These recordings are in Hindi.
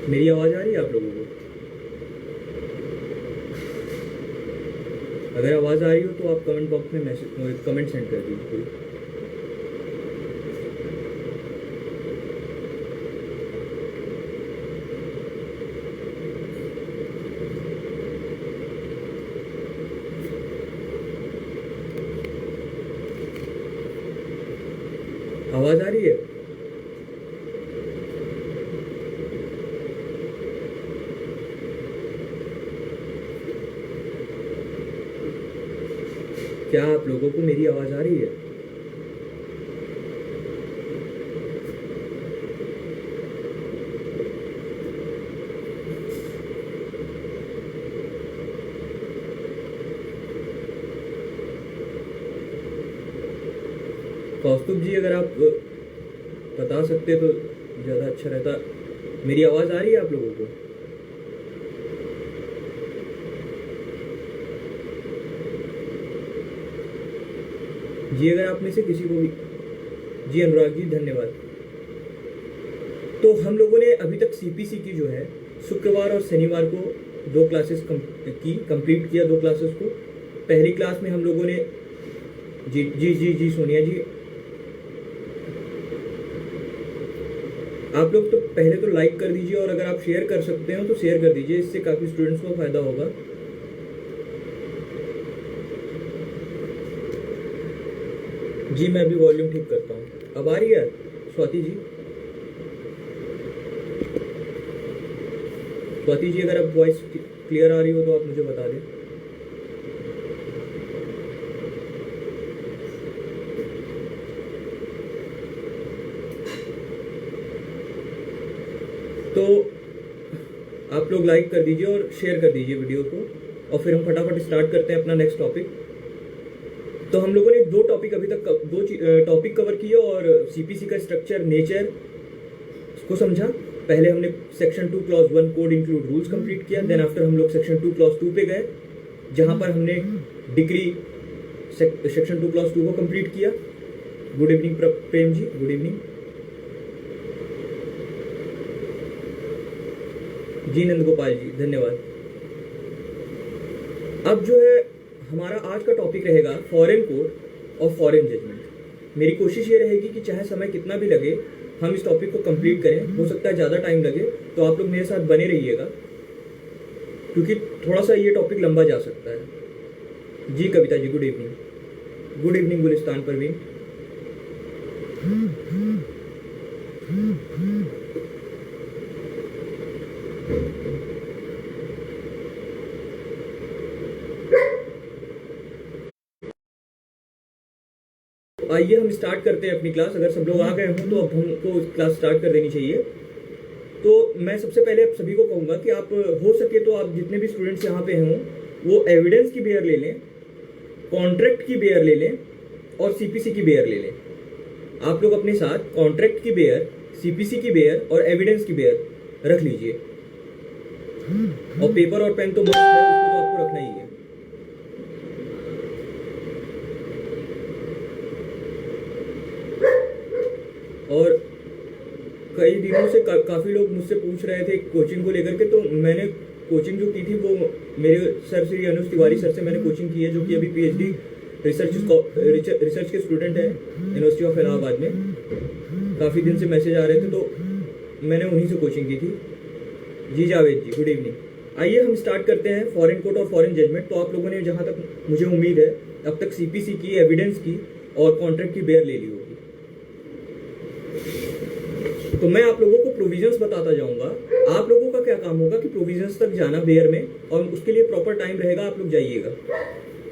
मेरी आवाज़ आ रही है आप लोगों को? अगर आवाज़ आ रही हो तो आप कमेंट बॉक्स में मैसेज कमेंट सेंड कर दीजिए। आवाज़ आ रही है? क्या आप लोगों को मेरी आवाज़ आ रही है? कौस्तुभ जी, अगर आप बता सकते तो ज़्यादा अच्छा रहता। मेरी आवाज़ आ रही है आप लोगों को? जी, अगर आप में से किसी को भी। जी अनुराग जी, धन्यवाद। तो हम लोगों ने अभी तक सीपीसी की जो है शुक्रवार और शनिवार को 2 क्लासेस कंप्लीट किया, 2 क्लासेस को। पहली क्लास में हम लोगों ने जी जी जी जी सोनिया जी, आप लोग तो पहले तो लाइक कर दीजिए, और अगर आप शेयर कर सकते हो तो शेयर कर दीजिए, इससे काफ़ी स्टूडेंट्स को फ़ायदा होगा। जी, मैं अभी वॉल्यूम ठीक करता हूँ। अब आ रही है स्वाति जी? स्वाति जी, अगर आप वॉइस क्लियर आ रही हो तो आप मुझे बता दें। तो आप लोग लाइक कर दीजिए और शेयर कर दीजिए वीडियो को, और फिर हम फटाफट स्टार्ट करते हैं अपना नेक्स्ट टॉपिक। तो हम लोगों ने 2 टॉपिक अभी तक 2 टॉपिक कवर किए, और सीपीसी का स्ट्रक्चर, नेचर को समझा। पहले हमने section 2 clause 1 code include rules complete किया। देन आफ्टर हम लोग सेक्शन 2 क्लॉज 2 पे गए, जहां पर हमने डिग्री सेक्शन 2 क्लॉज 2 को कंप्लीट किया। Good evening Prem ji, good evening जी। नंद गोपाल जी, धन्यवाद। अब जो है हमारा आज का टॉपिक रहेगा फॉरेन कोड और फॉरेन जजमेंट। मेरी कोशिश ये रहेगी कि चाहे समय कितना भी लगे, हम इस टॉपिक को कंप्लीट करें। हो सकता है ज़्यादा टाइम लगे, तो आप लोग मेरे साथ बने रहिएगा, क्योंकि थोड़ा सा ये टॉपिक लंबा जा सकता है। जी Kavita ji, good evening. Good evening Gulistan Parveen. आइए हम स्टार्ट करते हैं अपनी क्लास। अगर सब लोग आ गए हों तो अब हमको क्लास स्टार्ट कर देनी चाहिए। तो मैं सबसे पहले आप सभी को कहूँगा कि आप हो सके तो आप जितने भी स्टूडेंट्स यहाँ पे हों, वो एविडेंस की बेयर ले लें, कॉन्ट्रैक्ट की बेयर ले लें, और सीपीसी की बेयर ले लें। आप लोग अपने साथ कॉन्ट्रैक्ट की बेयर, सीपीसी की बेयर और एविडेंस की बेयर रख लीजिए। और पेपर और पेन तो मस्त है, उसको तो आपको रखना ही है। और कई दिनों से काफ़ी लोग मुझसे पूछ रहे थे कोचिंग को लेकर के, तो मैंने कोचिंग जो की थी वो मेरे सर श्री अनुज तिवारी सर से मैंने कोचिंग की है, जो कि अभी पीएचडी रिसर्च के स्टूडेंट हैं यूनिवर्सिटी ऑफ इलाहाबाद में। काफ़ी दिन से मैसेज आ रहे थे, तो मैंने उन्हीं से कोचिंग की थी। जी जावेद जी, गुड इवनिंग। आइए हम स्टार्ट करते हैं फॉरेन कोर्ट और फॉरेन जजमेंट। तो आप लोगों ने, जहाँ तक मुझे उम्मीद है, अब तक सीपीसी की, एविडेंस की और कॉन्ट्रैक्ट की बेयर ले ली होगी। तो मैं आप लोगों को प्रोविजंस बताता जाऊंगा। आप लोगों का क्या काम होगा कि प्रोविजंस तक जाना बेयर में, और उसके लिए प्रॉपर टाइम रहेगा, आप लोग जाइएगा।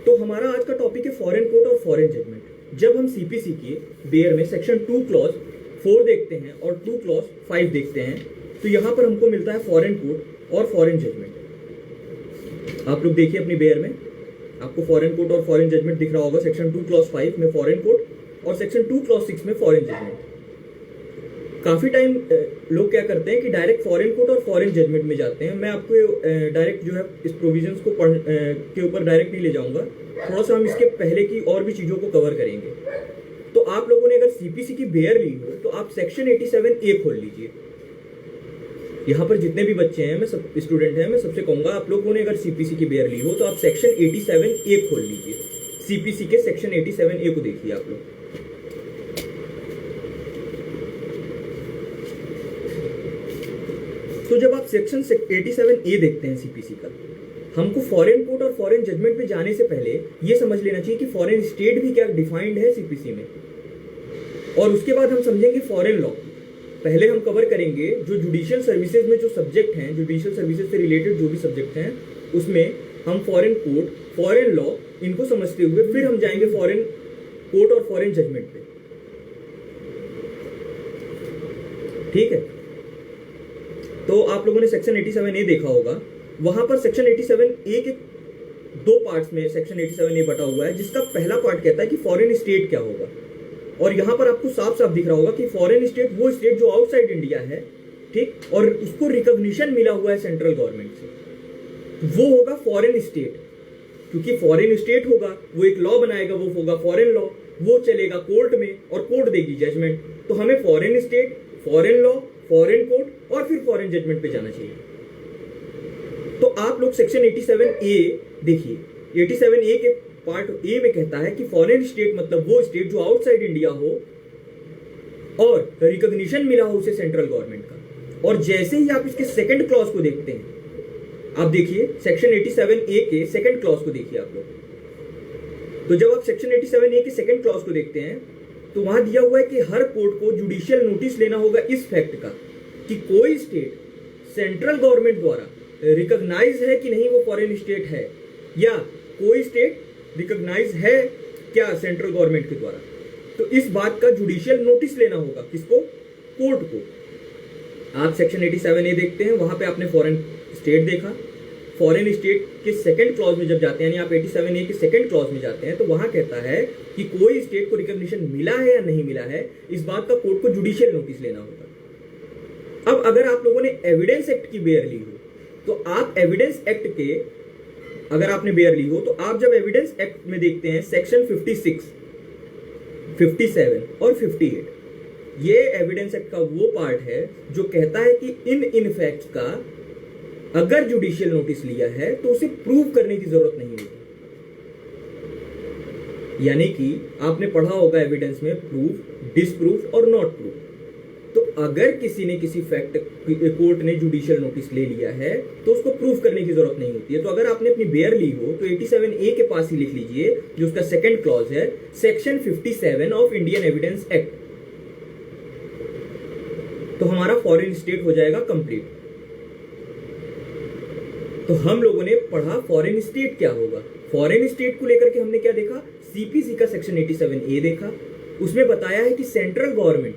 तो हमारा आज का टॉपिक है फॉरेन कोर्ट और फॉरेन जजमेंट। जब हम सीपीसी की बेयर में सेक्शन 2 क्लॉज 4 देखते हैं और 2 क्लॉज 5 देखते हैं, तो यहाँ पर हमको मिलता है फॉरेन कोर्ट और फॉरेन जजमेंट। आप लोग देखिए अपनी बेयर में, आपको फॉरेन कोर्ट और फॉरेन जजमेंट दिख रहा होगा। सेक्शन 2 क्लॉज 5 में फॉरेन कोर्ट और सेक्शन 2 क्लॉज 6 में फॉरेन जजमेंट। काफ़ी टाइम लोग क्या करते हैं कि डायरेक्ट फॉरेन कोर्ट और फॉरेन जजमेंट में जाते हैं। मैं आपको डायरेक्ट जो है इस प्रोविजंस को के ऊपर डायरेक्ट नहीं ले जाऊंगा, थोड़ा सा हम इसके पहले की और भी चीज़ों को कवर करेंगे। तो आप लोगों ने अगर सीपीसी की बेयर ली हो तो आप सेक्शन 87A खोल लीजिए। यहाँ पर जितने भी बच्चे हैं, मैं सब स्टूडेंट हैं, मैं सबसे कहूँगा आप लोगों ने अगर सीपीसी की बेयर ली हो तो आप सेक्शन 87A खोल लीजिए। सीपीसी के सेक्शन 87A को देखिए आप लोग। तो जब आप सेक्शन 87A देखते हैं सीपीसी का, हमको फॉरेन कोर्ट और फॉरेन जजमेंट पे जाने से पहले ये समझ लेना चाहिए कि फॉरेन स्टेट भी क्या डिफाइंड है सीपीसी में, और उसके बाद हम समझेंगे फॉरेन लॉ। पहले हम कवर करेंगे जो जुडिशियल सर्विसेज में जो सब्जेक्ट हैं, जुडिशियल सर्विसेज से रिलेटेड जो भी सब्जेक्ट हैं, उसमें हम फॉरेन कोर्ट, फॉरेन लॉ इनको समझते हुए फिर हम जाएंगे फॉरेन कोर्ट और फॉरेन जजमेंट पे। ठीक है, तो आप लोगों ने सेक्शन 87A देखा होगा। वहां पर सेक्शन 87A के दो पार्ट्स में सेक्शन 87A बटा हुआ है, जिसका पहला पार्ट कहता है कि फॉरेन स्टेट क्या होगा, और यहां पर आपको साफ साफ दिख रहा होगा कि फॉरेन स्टेट वो स्टेट जो आउटसाइड इंडिया है, ठीक, और उसको रिकॉग्निशन मिला हुआ है सेंट्रल गवर्नमेंट से, वो होगा फॉरेन स्टेट। क्योंकि फॉरेन स्टेट होगा, वो एक लॉ बनाएगा, वो होगा फॉरेन लॉ, वो चलेगा कोर्ट में और कोर्ट देगी जजमेंट। तो हमें foreign state, foreign law, foreign court और फिर फॉरेन जजमेंट पे जाना चाहिए। तो आप लोग सेक्शन 87A देखिए। 87A के पार्ट ए में कहता है कि फॉरेन स्टेट मतलब वो स्टेट जो आउटसाइड इंडिया हो और रिकॉग्निशन मिला हो उसे सेंट्रल गवर्नमेंट का। और जैसे ही आप इसके सेकंड क्लॉज को देखते हैं, आप देखिए सेक्शन 87A के सेकंड क्लॉज को देखिए आप लोग। तो जब आप सेक्शन 87A के सेकंड क्लॉज को देखते हैं तो वहां दिया हुआ है कि हर कोर्ट को जुडिशियल नोटिस लेना होगा इस फैक्ट का कि कोई स्टेट सेंट्रल गवर्नमेंट द्वारा रिकॉग्नाइज है कि नहीं वो फॉरेन स्टेट है, या कोई स्टेट रिकॉग्नाइज है क्या सेंट्रल गवर्नमेंट के द्वारा। तो इस बात का जुडिशियल नोटिस लेना होगा किसको? कोर्ट को। आप सेक्शन 87A देखते हैं, वहां पे आपने फॉरेन स्टेट देखा। फॉरेन स्टेट के सेकंड क्लॉज में जब जाते हैं, यानी आप 87A के सेकंड क्लॉज में जाते हैं, तो वहां कहता है कि कोई स्टेट को रिकॉग्निशन मिला है या नहीं मिला है, इस बात का कोर्ट को जुडिशियल नोटिस लेना होगा। अब अगर आप लोगों ने एविडेंस एक्ट की बेयर ली हो, तो आप एविडेंस एक्ट के अगर आपने बेयर ली हो, तो आप जब एविडेंस एक्ट में देखते हैं सेक्शन 56, 57 और 58, ये एविडेंस एक्ट का वो पार्ट है जो कहता है कि इन फैक्ट्स का अगर जुडिशियल नोटिस लिया है तो उसे प्रूव करने की जरूरत नहीं होती। यानी कि आपने पढ़ा होगा एविडेंस में प्रूफ, डिसप्रूफ और नॉट प्रूफ। तो अगर किसी ने किसी फैक्ट कोर्ट ने जुडिशियल नोटिस ले लिया है तो उसको प्रूफ करने की जरूरत नहीं होती है। तो अगर आपने अपनी बेयर ली हो तो 87A के पास ही लिख लीजिए, जो उसका सेकंड क्लॉज है, section 57 of Indian evidence act. तो हमारा फॉरेन स्टेट हो जाएगा कंप्लीट। तो हम लोगों ने पढ़ा फॉरेन स्टेट क्या होगा। फॉरेन स्टेट को लेकर के हमने क्या देखा? सीपीसी का सेक्शन 87A देखा। उसमें बताया है कि सेंट्रल गवर्नमेंट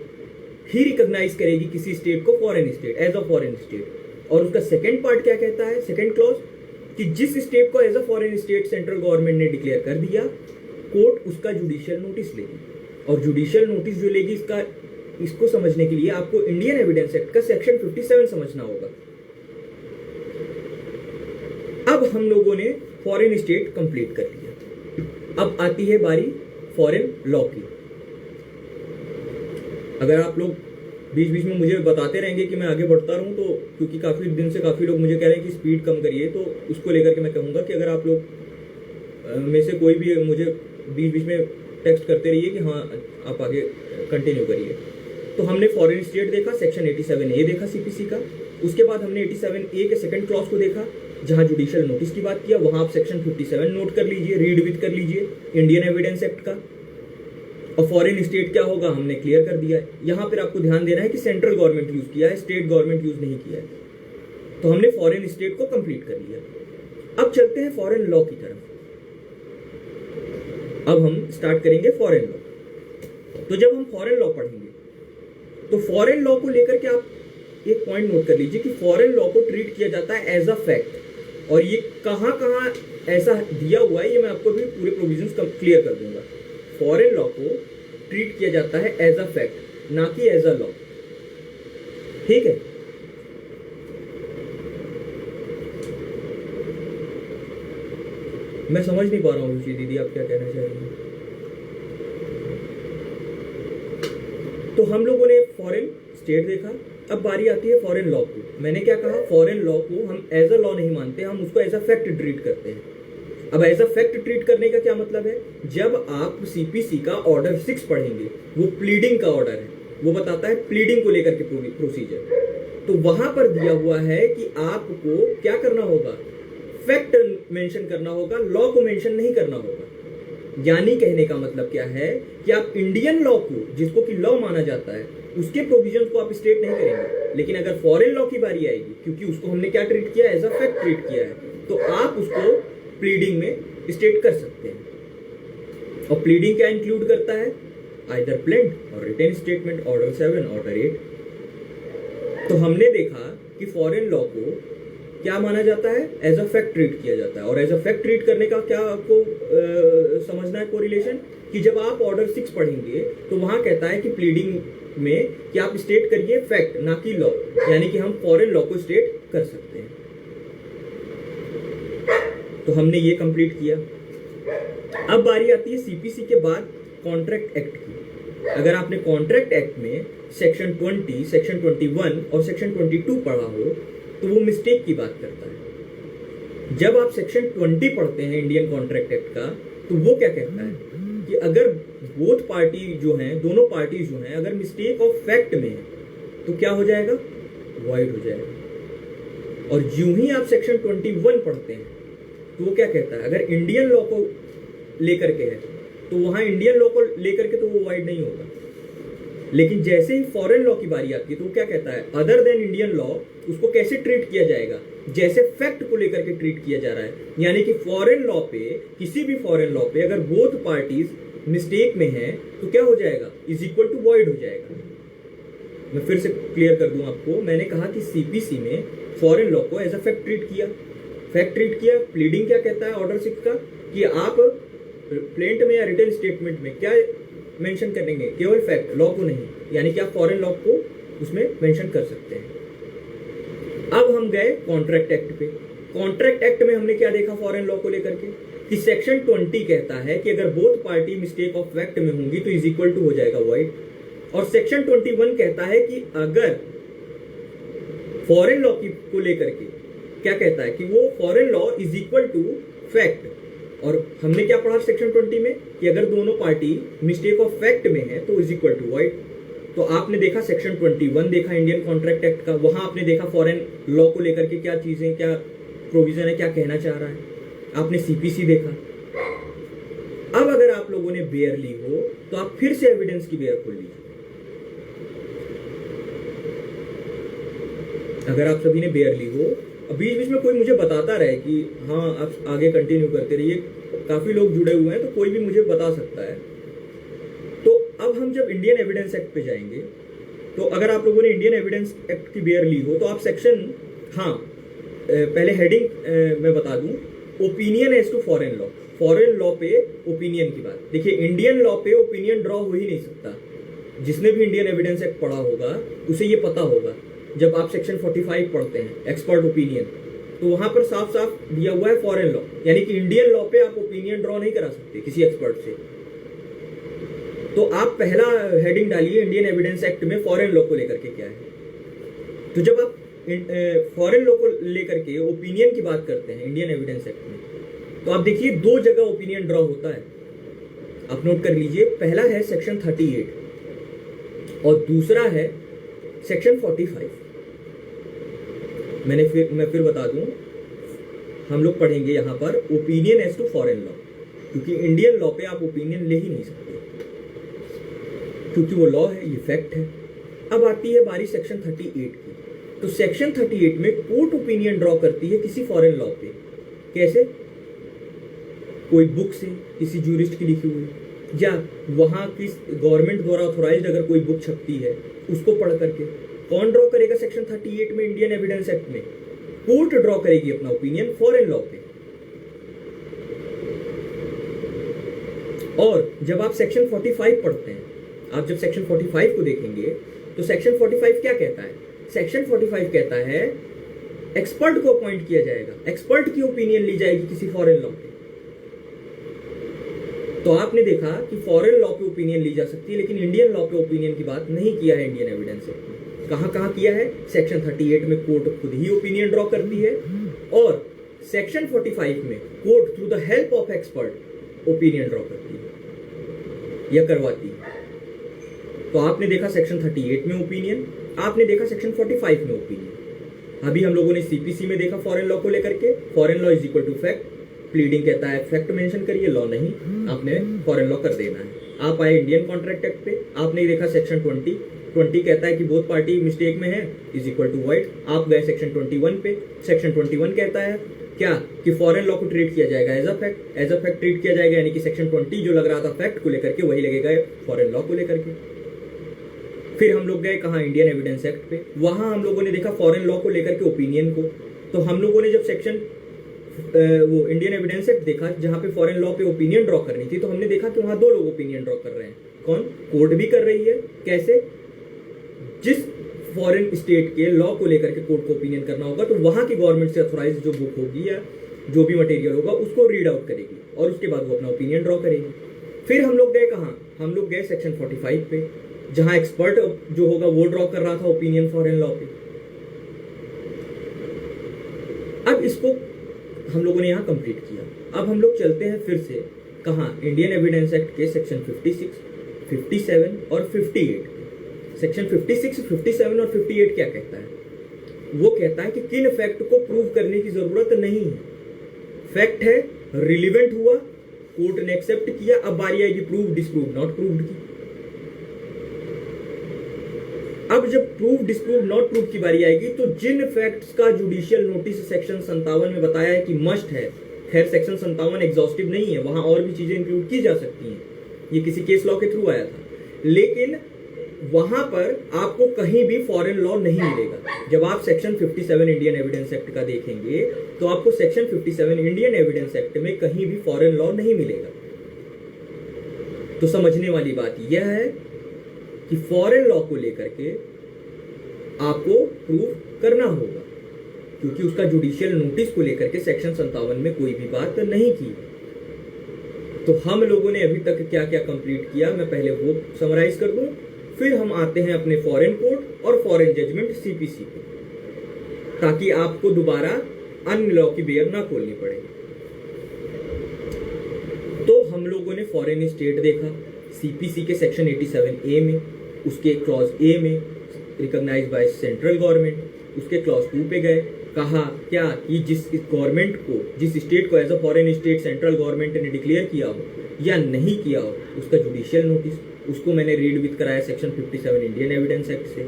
ही रिकॉग्नाइज करेगी किसी स्टेट को foreign state, as a foreign state. और उसका सेकंड पार्ट क्या कहता है, सेकंड क्लॉज, कि जिस स्टेट को as a foreign state central government ने डिक्लेयर कर दिया, कोर्ट उसका जुडिशियल नोटिस लेगी। और जुडिशियल नोटिस जो लेगी, इसको समझने के लिए आपको इंडियन एविडेंस एक्ट का सेक्शन 57 समझना होगा। अब हम लोगों ने फॉरेन स्टेट कंप्लीट कर लिया। अब आती है बारी फॉरेन लॉ की। अगर आप लोग बीच बीच में मुझे बताते रहेंगे कि मैं आगे बढ़ता रहूं, तो क्योंकि काफ़ी दिन से काफ़ी लोग मुझे कह रहे हैं कि स्पीड कम करिए, तो उसको लेकर के मैं कहूँगा कि अगर आप लोग में से कोई भी मुझे बीच बीच में टेक्स्ट करते रहिए कि हाँ आप आगे कंटिन्यू करिए। तो हमने फॉरेन स्टेट देखा, सेक्शन 87A देखा सीपीसी का। उसके बाद हमने 87A के सेकंड क्लॉज को देखा, जहां जुडिशियल नोटिस की बात किया। वहां आप सेक्शन 57 नोट कर लीजिए, रीड विद कर लीजिए इंडियन एविडेंस एक्ट का। और फॉरेन स्टेट क्या होगा हमने क्लियर कर दिया है। यहां पर आपको ध्यान देना है कि सेंट्रल गवर्नमेंट यूज किया है, स्टेट गवर्नमेंट यूज नहीं किया है। तो हमने फॉरेन स्टेट को कंप्लीट कर लिया। अब चलते हैं फॉरेन लॉ की तरफ। अब हम स्टार्ट करेंगे फॉरेन लॉ। तो जब हम फॉरेन लॉ पढ़ेंगे तो फॉरेन लॉ को लेकर के आप एक पॉइंट नोट कर लीजिए कि फॉरेन लॉ को ट्रीट किया जाता है एज अ फैक्ट। और ये कहां कहां ऐसा दिया हुआ है, ये मैं आपको भी पूरे प्रोविजंस क्लियर कर दूंगा। फॉरेन लॉ को ट्रीट किया जाता है एज अ फैक्ट, ना कि एज अ लॉ। ठीक है, मैं समझ नहीं पा रहा हूँ रुचि दीदी, आप क्या कहना चाहेंगे? तो हम लोगों ने फॉरेन स्टेट देखा, अब बारी आती है फॉरेन लॉ को। मैंने क्या कहा, फॉरेन लॉ को हम एज अ लॉ नहीं मानते, हम उसको एज अ फैक्ट ट्रीट करते हैं। अब एज अ फैक्ट ट्रीट करने का क्या मतलब है, जब आप सीपीसी का ऑर्डर 6 पढ़ेंगे, वो प्लीडिंग का ऑर्डर है, वो बताता है प्लीडिंग को लेकर के प्रोसीजर। तो वहां पर दिया हुआ है कि आपको क्या करना होगा, फैक्ट मेंशन करना होगा, लॉ को मेंशन नहीं करना होगा। यानी कहने का मतलब क्या है कि आप इंडियन लॉ को, जिसको कि लॉ माना जाता है, उसके प्रोविजन को आप स्टेट नहीं करेंगे। लेकिन अगर फॉरेन लॉ की बारी आएगी, क्योंकि उसको हमने क्या ट्रीट किया, एज अ फैक्ट ट्रीट किया है, तो आप उसको प्लीडिंग में स्टेट कर सकते हैं। और प्लीडिंग क्या इंक्लूड करता है, आइदर प्लेंट और रिटेन स्टेटमेंट, ऑर्डर 7, ऑर्डर 8। तो हमने देखा कि फॉरेन लॉ को क्या माना जाता है, एज अ फैक्ट ट्रीट किया जाता है। और एज अ फैक्ट ट्रीट करने का क्या आपको समझना है कोरिलेशन, कि जब आप ऑर्डर 6 पढ़ेंगे तो वहां कहता है कि प्लीडिंग में कि आप स्टेट करिए फैक्ट, ना कि लॉ, यानी कि हम फॉरेन लॉ को स्टेट कर सकते हैं। तो हमने ये कंप्लीट किया। अब बारी आती है सीपीसी के बाद कॉन्ट्रैक्ट एक्ट की। अगर आपने कॉन्ट्रैक्ट एक्ट में सेक्शन 20, सेक्शन 21 और सेक्शन 22 पढ़ा हो तो वो मिस्टेक की बात करता है। जब आप सेक्शन 20 पढ़ते हैं इंडियन कॉन्ट्रैक्ट एक्ट का, तो वो क्या कहता है कि अगर बोथ पार्टी जो हैं, दोनों पार्टी जो हैं, अगर मिस्टेक ऑफ फैक्ट में है तो क्या हो जाएगा, वॉइड हो जाएगा। और यूं ही आप सेक्शन 21 पढ़ते हैं तो वो क्या कहता है, अगर इंडियन लॉ को लेकर के है तो वहां इंडियन लॉ को लेकर के तो वो वॉइड नहीं होगा। लेकिन जैसे ही फॉरेन लॉ की बारी आती है तो वो क्या कहता है, अदर देन इंडियन लॉ उसको कैसे ट्रीट किया जाएगा, जैसे फैक्ट को लेकर के ट्रीट किया जा रहा है। यानी कि फॉरेन लॉ पे, किसी भी फॉरेन लॉ पे अगर बोथ पार्टीज मिस्टेक में है तो क्या हो जाएगा, इज इक्वल टू वॉइड हो जाएगा। मैं फिर से क्लियर कर दूं आपको, मैंने कहा कि सीपीसी में फॉरेन लॉ को एज अ फैक्ट ट्रीट किया, फैक्ट ट्रीट किया। प्लीडिंग क्या कहता है ऑर्डर 6 का, कि आप प्लेंट में या रिटन स्टेटमेंट में क्या मेंशन करेंगे, केवल फैक्ट, लॉ को नहीं। यानी कि आप फॉरेन लॉ को उसमें मेंशन कर सकते हैं। अब हम गए कॉन्ट्रैक्ट एक्ट पे। कॉन्ट्रैक्ट एक्ट में हमने क्या देखा फॉरेन लॉ को लेकर के, कि सेक्शन 20 कहता है कि अगर both party mistake of fact में होंगी तो इज इक्वल टू हो जाएगा वॉइड। और सेक्शन 21 कहता है कि अगर फॉरेन लॉ को लेकर के क्या कहता है कि वो foreign law is equal to fact. और हमने क्या पढ़ा सेक्शन 20 में, कि अगर दोनों पार्टी मिस्टेक ऑफ फैक्ट में है तो इज इक्वल टू वॉइड। तो आपने देखा सेक्शन 21 देखा इंडियन कॉन्ट्रैक्ट एक्ट का, वहां आपने देखा फॉरेन लॉ को लेकर के क्या चीजें, क्या प्रोविजन है, क्या कहना चाह रहा है। आपने सीपीसी देखा। अब अगर आप लोगों ने बेयर ली हो तो आप फिर से एविडेंस की बेयर खोल लीजिए। अगर आप सभी ने बेयर ली हो, बीच बीच में कोई मुझे बताता रहे कि हाँ आप आगे कंटिन्यू करते रहिए, काफी लोग जुड़े हुए हैं तो कोई भी मुझे बता सकता है। तो अब हम जब इंडियन एविडेंस एक्ट पे जाएंगे, तो अगर आप लोगों ने इंडियन एविडेंस एक्ट की बेयर ली हो तो आप सेक्शन, हाँ पहले हेडिंग मैं बता दूं, opinion as to foreign law. Foreign law पे ओपिनियन की बात। देखिए इंडियन लॉ पे ओपिनियन ड्रॉ हो ही नहीं सकता। जिसने भी इंडियन एविडेंस एक्ट पढ़ा होगा उसे ये पता होगा। जब आप सेक्शन 45 पढ़ते हैं एक्सपर्ट ओपिनियन, तो वहां पर साफ साफ दिया हुआ है फॉरेन लॉ, यानी कि इंडियन लॉ पे आप ओपिनियन ड्रॉ नहीं करा सकते किसी एक्सपर्ट से। तो आप पहला हेडिंग डालिए इंडियन एविडेंस एक्ट में फॉरेन लॉ को लेकर के क्या है। तो जब आप फॉरेन लॉ को लेकर के ओपिनियन की बात करते हैं इंडियन एविडेंस एक्ट में, तो आप देखिए 2 जगह ओपिनियन ड्रॉ होता है। आप नोट कर लीजिए, पहला है सेक्शन 38 और दूसरा है सेक्शन 45। मैं फिर बता दूं, हम लोग पढ़ेंगे यहां पर opinion as to foreign law, क्योंकि इंडियन लॉ पे आप ओपिनियन ले ही नहीं सकते, क्योंकि वो लॉ है, ये फैक्ट है। अब आती है बारी सेक्शन 38 की। तो सेक्शन 38 में कोर्ट ओपिनियन ड्रॉ करती है किसी फॉरेन लॉ पे। कैसे? कोई बुक से, किसी जूरिस्ट की लिखी हुई, या वहां की गवर्नमेंट द्वारा ऑथोराइज्ड अगर कोई बुक छपती है उसको पढ़ करके। कौन ड्रॉ करेगा सेक्शन 38 में इंडियन एविडेंस एक्ट में? कोर्ट ड्रॉ करेगी अपना ओपिनियन फॉरेन लॉ पे। और जब आप सेक्शन 45 पढ़ते हैं, आप जब सेक्शन 45 को देखेंगे तो सेक्शन 45 क्या कहता है? सेक्शन 45 कहता है एक्सपर्ट को अपॉइंट किया जाएगा, एक्सपर्ट की ओपिनियन ली जाएगी किसी फॉरेन लॉ पे। तो आपने देखा कि फॉरेन लॉ पे ओपिनियन ली जा सकती है, लेकिन इंडियन लॉ पे ओपिनियन की बात नहीं किया है इंडियन एविडेंस एक्ट में। कहाँ कहाँ किया है? सेक्शन 38 में कोर्ट खुद ही ओपिनियन ड्रॉ करती है और सेक्शन 45 में court through the help of expert opinion draw करती है या करवाती है। तो आपने देखा सेक्शन 38 में ओपिनियन, आपने देखा सेक्शन 45 में ओपिनियन। अभी हम लोगों ने सीपीसी में देखा फॉरेन लॉ को लेकर के, foreign law is equal to fact, pleading कहता है फैक्ट मेंशन करिए, लॉ नहीं, आपने फॉरेन लॉ कर देना है। आप आए इंडियन कॉन्ट्रैक्ट एक्ट पे, आपने देखा सेक्शन 20 कहता है कि बोथ पार्टी मिस्टेक में है इज इक्वल टू वाइड। आप गए सेक्शन 21 पे, सेक्शन 21 कहता है क्या कि फॉरेन लॉ को ट्रीट किया जाएगा as a fact, as a fact treat किया जाएगा, यानी कि सेक्शन 20 जो लग रहा था फैक्ट को लेकर के वही लगेगा फॉरेन लॉ को लेकर के। फिर हम लोग गए कहाँ? इंडियन एविडेंस एक्ट पे, वहां हम लोगों ने देखा फॉरेन लॉ को लेकर के ओपिनियन को। तो हम लोगों ने जब सेक्शन वो इंडियन एविडेंस एक्ट देखा जहां पे फॉरेन लॉ पे ओपिनियन ड्रॉ करनी थी, तो हमने देखा कि वहां दो लोग ओपिनियन ड्रॉ कर रहे हैं। कौन? कोर्ट भी कर रही है। कैसे? जिस फॉरेन स्टेट के लॉ को लेकर के कोर्ट को ओपिनियन करना होगा तो वहां की गवर्नमेंट से अथोराइज जो बुक होगी या जो भी मटेरियल होगा उसको रीड आउट करेगी और उसके बाद वो अपना ओपिनियन ड्रॉ करेगी। फिर हम लोग गए कहाँ? हम लोग गए सेक्शन 45 पे, जहां एक्सपर्ट जो होगा वो ड्रॉ कर रहा था ओपिनियन फॉरेन लॉ पे। अब इसको हम लोगों ने यहां कंप्लीट किया। अब हम लोग चलते हैं फिर से कहां? इंडियन एविडेंस एक्ट के सेक्शन 56, 57 और 58। सेक्शन 56, 57 और 58 क्या कहता है? वो कहता है कि किन फैक्ट को प्रूव करने की जरूरत नहीं है। फैक्ट है, रिलीवेंट हुआ, कोर्ट ने एक्सेप्ट किया, अब बारी आएगी प्रूव डिस्प्रूव नॉट प्रूव्ड की। अब जब प्रूव डिस्प्रूव नॉट प्रूव की बारी आएगी तो जिन फैक्ट्स का जुडिशियल नोटिस सेक्शन 57 में बताया है कि मस्ट है, खैर सेक्शन 57 एग्जॉस्टिव नहीं है, वहां और भी चीजें इंक्लूड की जा सकती हैं, ये किसी केस लॉ के थ्रू आया था, लेकिन वहां पर आपको कहीं भी फॉरेन लॉ नहीं मिलेगा। जब आप सेक्शन 57 इंडियन एविडेंस एक्ट का देखेंगे तो आपको सेक्शन 57 इंडियन एविडेंस एक्ट में कहीं भी फॉरेन लॉ नहीं मिलेगा। तो समझने वाली बात यह है कि फॉरेन लॉ को लेकर के आपको प्रूव करना होगा, क्योंकि उसका जुडिशियल नोटिस को लेकर के सेक्शन 57 में कोई भी बात नहीं की। तो हम लोगों ने अभी तक क्या क्या कंप्लीट किया, मैं पहले वो समराइज कर दूं, फिर हम आते हैं अपने फॉरेन कोर्ट और फॉरेन जजमेंट सीपीसी पे, ताकि आपको दोबारा अन्य लॉ की बेयर ना खोलनी पड़े। तो हम लोगों ने फॉरेन स्टेट देखा सीपीसी के सेक्शन 87A में, उसके क्लॉज ए में रिकॉग्नाइज बाय सेंट्रल गवर्नमेंट। उसके क्लॉज 2 पे गए, कहा क्या कि जिस गवर्नमेंट को, जिस स्टेट को as a foreign state central government ने डिक्लेयर किया हो या नहीं किया हो, उसका जुडिशियल नोटिस, उसको मैंने रीड विद कराया सेक्शन 57 इंडियन एविडेंस एक्ट से।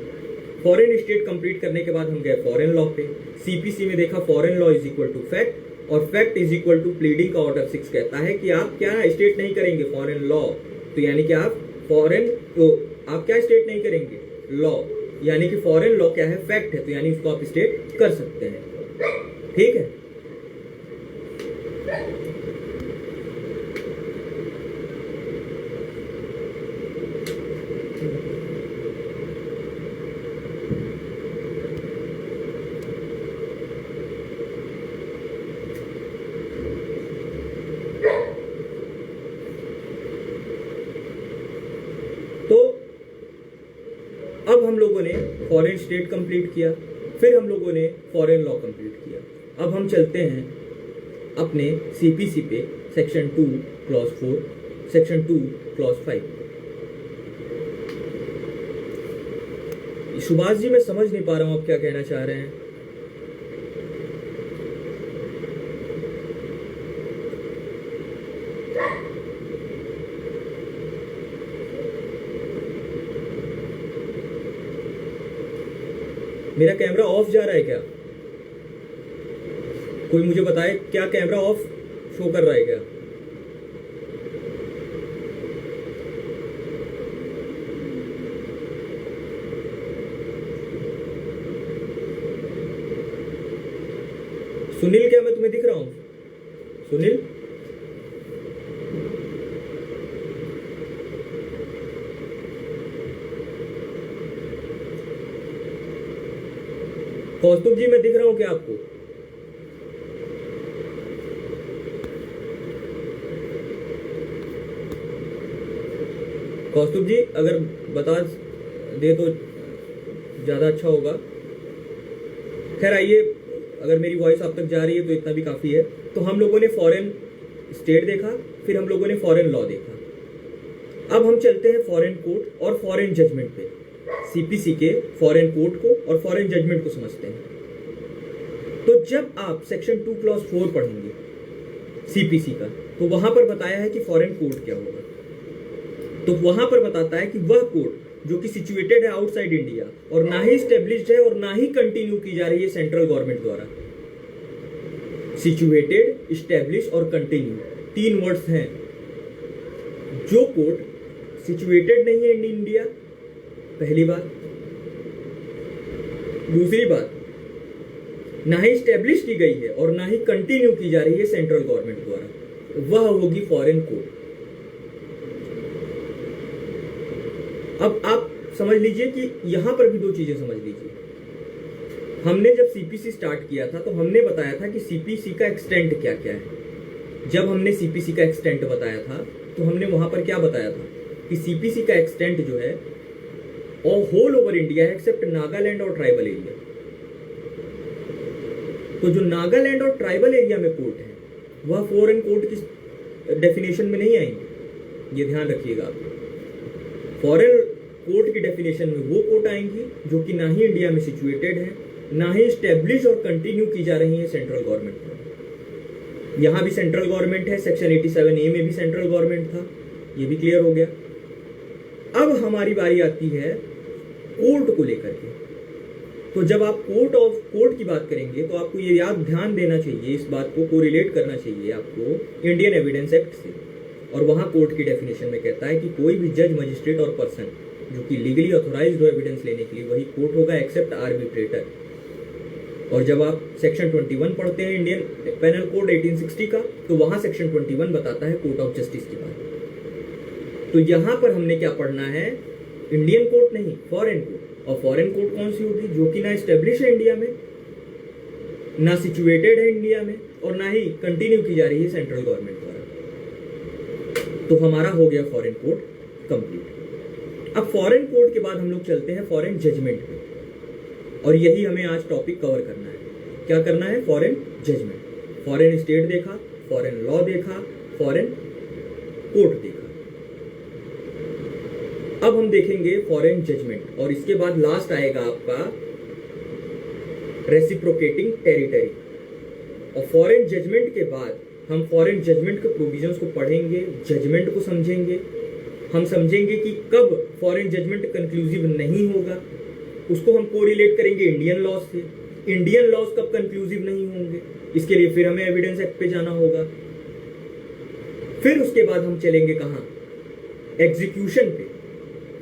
फॉरेन स्टेट कंप्लीट करने के बाद हम गए फॉरेन लॉ पे। सीपीसी में देखा foreign law is equal to fact और fact is equal to pleading का ऑर्डर 6 कहता है कि आप क्या स्टेट नहीं करेंगे फॉरेन लॉ, तो यानी कि आप फॉरेन, तो आप क्या स्टेट नहीं करेंगे? लॉ, यानी कि फॉरेन लॉ क्या है? फैक्ट है, तो यानी उसको आप स्टेट कर सकते हैं। ठीक है, तो अब हम लोगों ने फॉरेन स्टेट कंप्लीट किया, फिर हम लोगों ने फॉरेन लॉ कंप्लीट किया। अब हम चलते हैं अपने सीपीसी पे section 2 clause 4, section 2 clause 5। Subhash ji मैं समझ नहीं पा रहा हूं आप क्या कहना चाह रहे हैं। मेरा कैमरा ऑफ जा रहा है क्या? कोई मुझे बताए, क्या कैमरा ऑफ शो कर रहा है क्या? सुनील, क्या मैं तुम्हें दिख रहा हूं? सुनील, कौस्तुभ जी मैं दिख रहा हूं क्या आपको? कौस्तुभ जी अगर बता दे तो ज़्यादा अच्छा होगा। खैर आइए, अगर मेरी वॉइस आप तक जा रही है तो इतना भी काफ़ी है। तो हम लोगों ने फॉरेन स्टेट देखा, फिर हम लोगों ने फॉरेन लॉ देखा। अब हम चलते हैं फॉरेन कोर्ट और फॉरेन जजमेंट पे। सीपीसी के फॉरेन कोर्ट को और फॉरेन जजमेंट को समझते हैं। तो जब आप सेक्शन 2 क्लॉज 4 पढ़ेंगे सीपीसी का, तो वहां पर बताया है कि फॉरेन कोर्ट क्या होगा। तो वहां पर बताता है कि वह कोर्ट जो कि सिचुएटेड है आउटसाइड इंडिया और ना ही स्टेब्लिश्ड है और ना ही कंटिन्यू की जा रही है सेंट्रल गवर्नमेंट द्वारा। सिचुएटेड, स्टेब्लिश और कंटिन्यू 3 वर्ड्स हैं। जो कोर्ट सिचुएटेड नहीं है इन इंडिया, पहली बात। दूसरी बात, ना ही स्टेब्लिश की गई है और ना ही कंटिन्यू की जा रही है सेंट्रल गवर्नमेंट द्वारा, वह होगी फॉरेन कोर्ट। अब आप समझ लीजिए कि यहां पर भी 2 चीजें समझ लीजिए। हमने जब सीपीसी स्टार्ट किया था तो हमने बताया था कि सीपीसी का एक्सटेंट क्या क्या है। जब हमने सीपीसी का एक्सटेंट बताया था तो हमने वहां पर क्या बताया था कि सीपीसी का एक्सटेंट जो है और होल ओवर इंडिया है एक्सेप्ट नागालैंड और ट्राइबल एरिया। तो जो नागालैंड और ट्राइबल एरिया में कोर्ट है वह फॉरेन कोर्ट की डेफिनेशन में नहीं आएंगे, ये ध्यान रखिएगा आप। फॉरेन कोर्ट की डेफिनेशन में वो कोर्ट आएंगी जो कि ना ही इंडिया में सिचुएटेड है, ना ही स्टेब्लिश और कंटिन्यू की जा रही है सेंट्रल गवर्नमेंट में। यहां भी सेंट्रल गवर्नमेंट है, सेक्शन 87A में भी सेंट्रल गवर्नमेंट था, ये भी क्लियर हो गया। अब हमारी बारी आती है कोर्ट को लेकर के। तो जब आप कोर्ट की बात करेंगे तो आपको ये याद ध्यान देना चाहिए, इस बात को कोरिलेट करना चाहिए आपको इंडियन एविडेंस एक्ट से। और वहां कोर्ट की डेफिनेशन में कहता है कि कोई भी जज, मजिस्ट्रेट और पर्सन जो कि लीगली ऑथोराइज्ड हो एविडेंस लेने के लिए वही कोर्ट होगा एक्सेप्ट आर्बिट्रेटर। और जब आप सेक्शन 21 पढ़ते हैं इंडियन पेनल कोड 1860 का, तो वहां सेक्शन 21 बताता है कोर्ट ऑफ जस्टिस की बात। तो यहां पर हमने क्या पढ़ना है, इंडियन कोर्ट नहीं, फॉरेन कोर्ट। और फॉरेन कोर्ट कौन सी होगी, जो कि ना स्टेब्लिश है इंडिया में, ना सिचुएटेड है इंडिया में और ना ही कंटिन्यू की जा रही है सेंट्रल गवर्नमेंट द्वारा। तो हमारा हो गया फॉरेन कोर्ट कंप्लीट। अब फॉरेन कोर्ट के बाद हम लोग चलते हैं फॉरेन जजमेंट पे, और यही हमें आज टॉपिक कवर करना है। क्या करना है, फॉरेन जजमेंट। फॉरेन स्टेट देखा, फॉरेन लॉ देखा, फॉरेन कोर्ट देखा। अब हम देखेंगे फॉरेन जजमेंट, और इसके बाद लास्ट आएगा आपका रेसिप्रोकेटिंग टेरिटरी। और फॉरेन जजमेंट के बाद हम फॉरेन जजमेंट के प्रोविजंस को पढ़ेंगे, जजमेंट को समझेंगे। हम समझेंगे कि कब फॉरेन जजमेंट कंक्लूसिव नहीं होगा, उसको हम कोरिलेट करेंगे इंडियन लॉ से। इंडियन लॉज कब कंक्लूसिव नहीं होंगे, इसके लिए फिर हमें एविडेंस एक्ट पे जाना होगा। फिर उसके बाद हम चलेंगे कहां, एग्जीक्यूशन पे,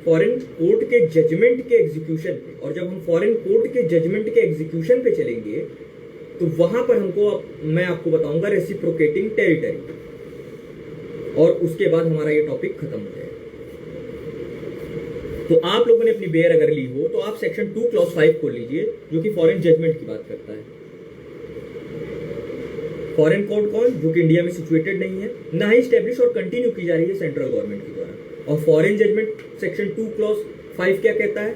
फॉरेन कोर्ट के जजमेंट के एग्जीक्यूशन पे। और जब हम फॉरेन कोर्ट के जजमेंट के एग्जीक्यूशन पे चलेंगे तो वहां पर मैं आपको बताऊंगा रेसिप्रोकेटिंग टेरिटरी, और उसके बाद हमारा ये टॉपिक खत्म हो जाएगा। तो आप लोगों ने अपनी बेयर अगर ली हो तो आप सेक्शन 2 क्लॉज 5 खोल लीजिए, जो कि फॉरेन जजमेंट की बात करता है। फॉरेन कोर्ट कौन, जो कि इंडिया में सिचुएटेड नहीं है, ना ही स्टेब्लिश और कंटिन्यू की जा रही है सेंट्रल गवर्नमेंट के द्वारा। और फॉरेन जजमेंट सेक्शन 2 क्लॉज 5 क्या कहता है,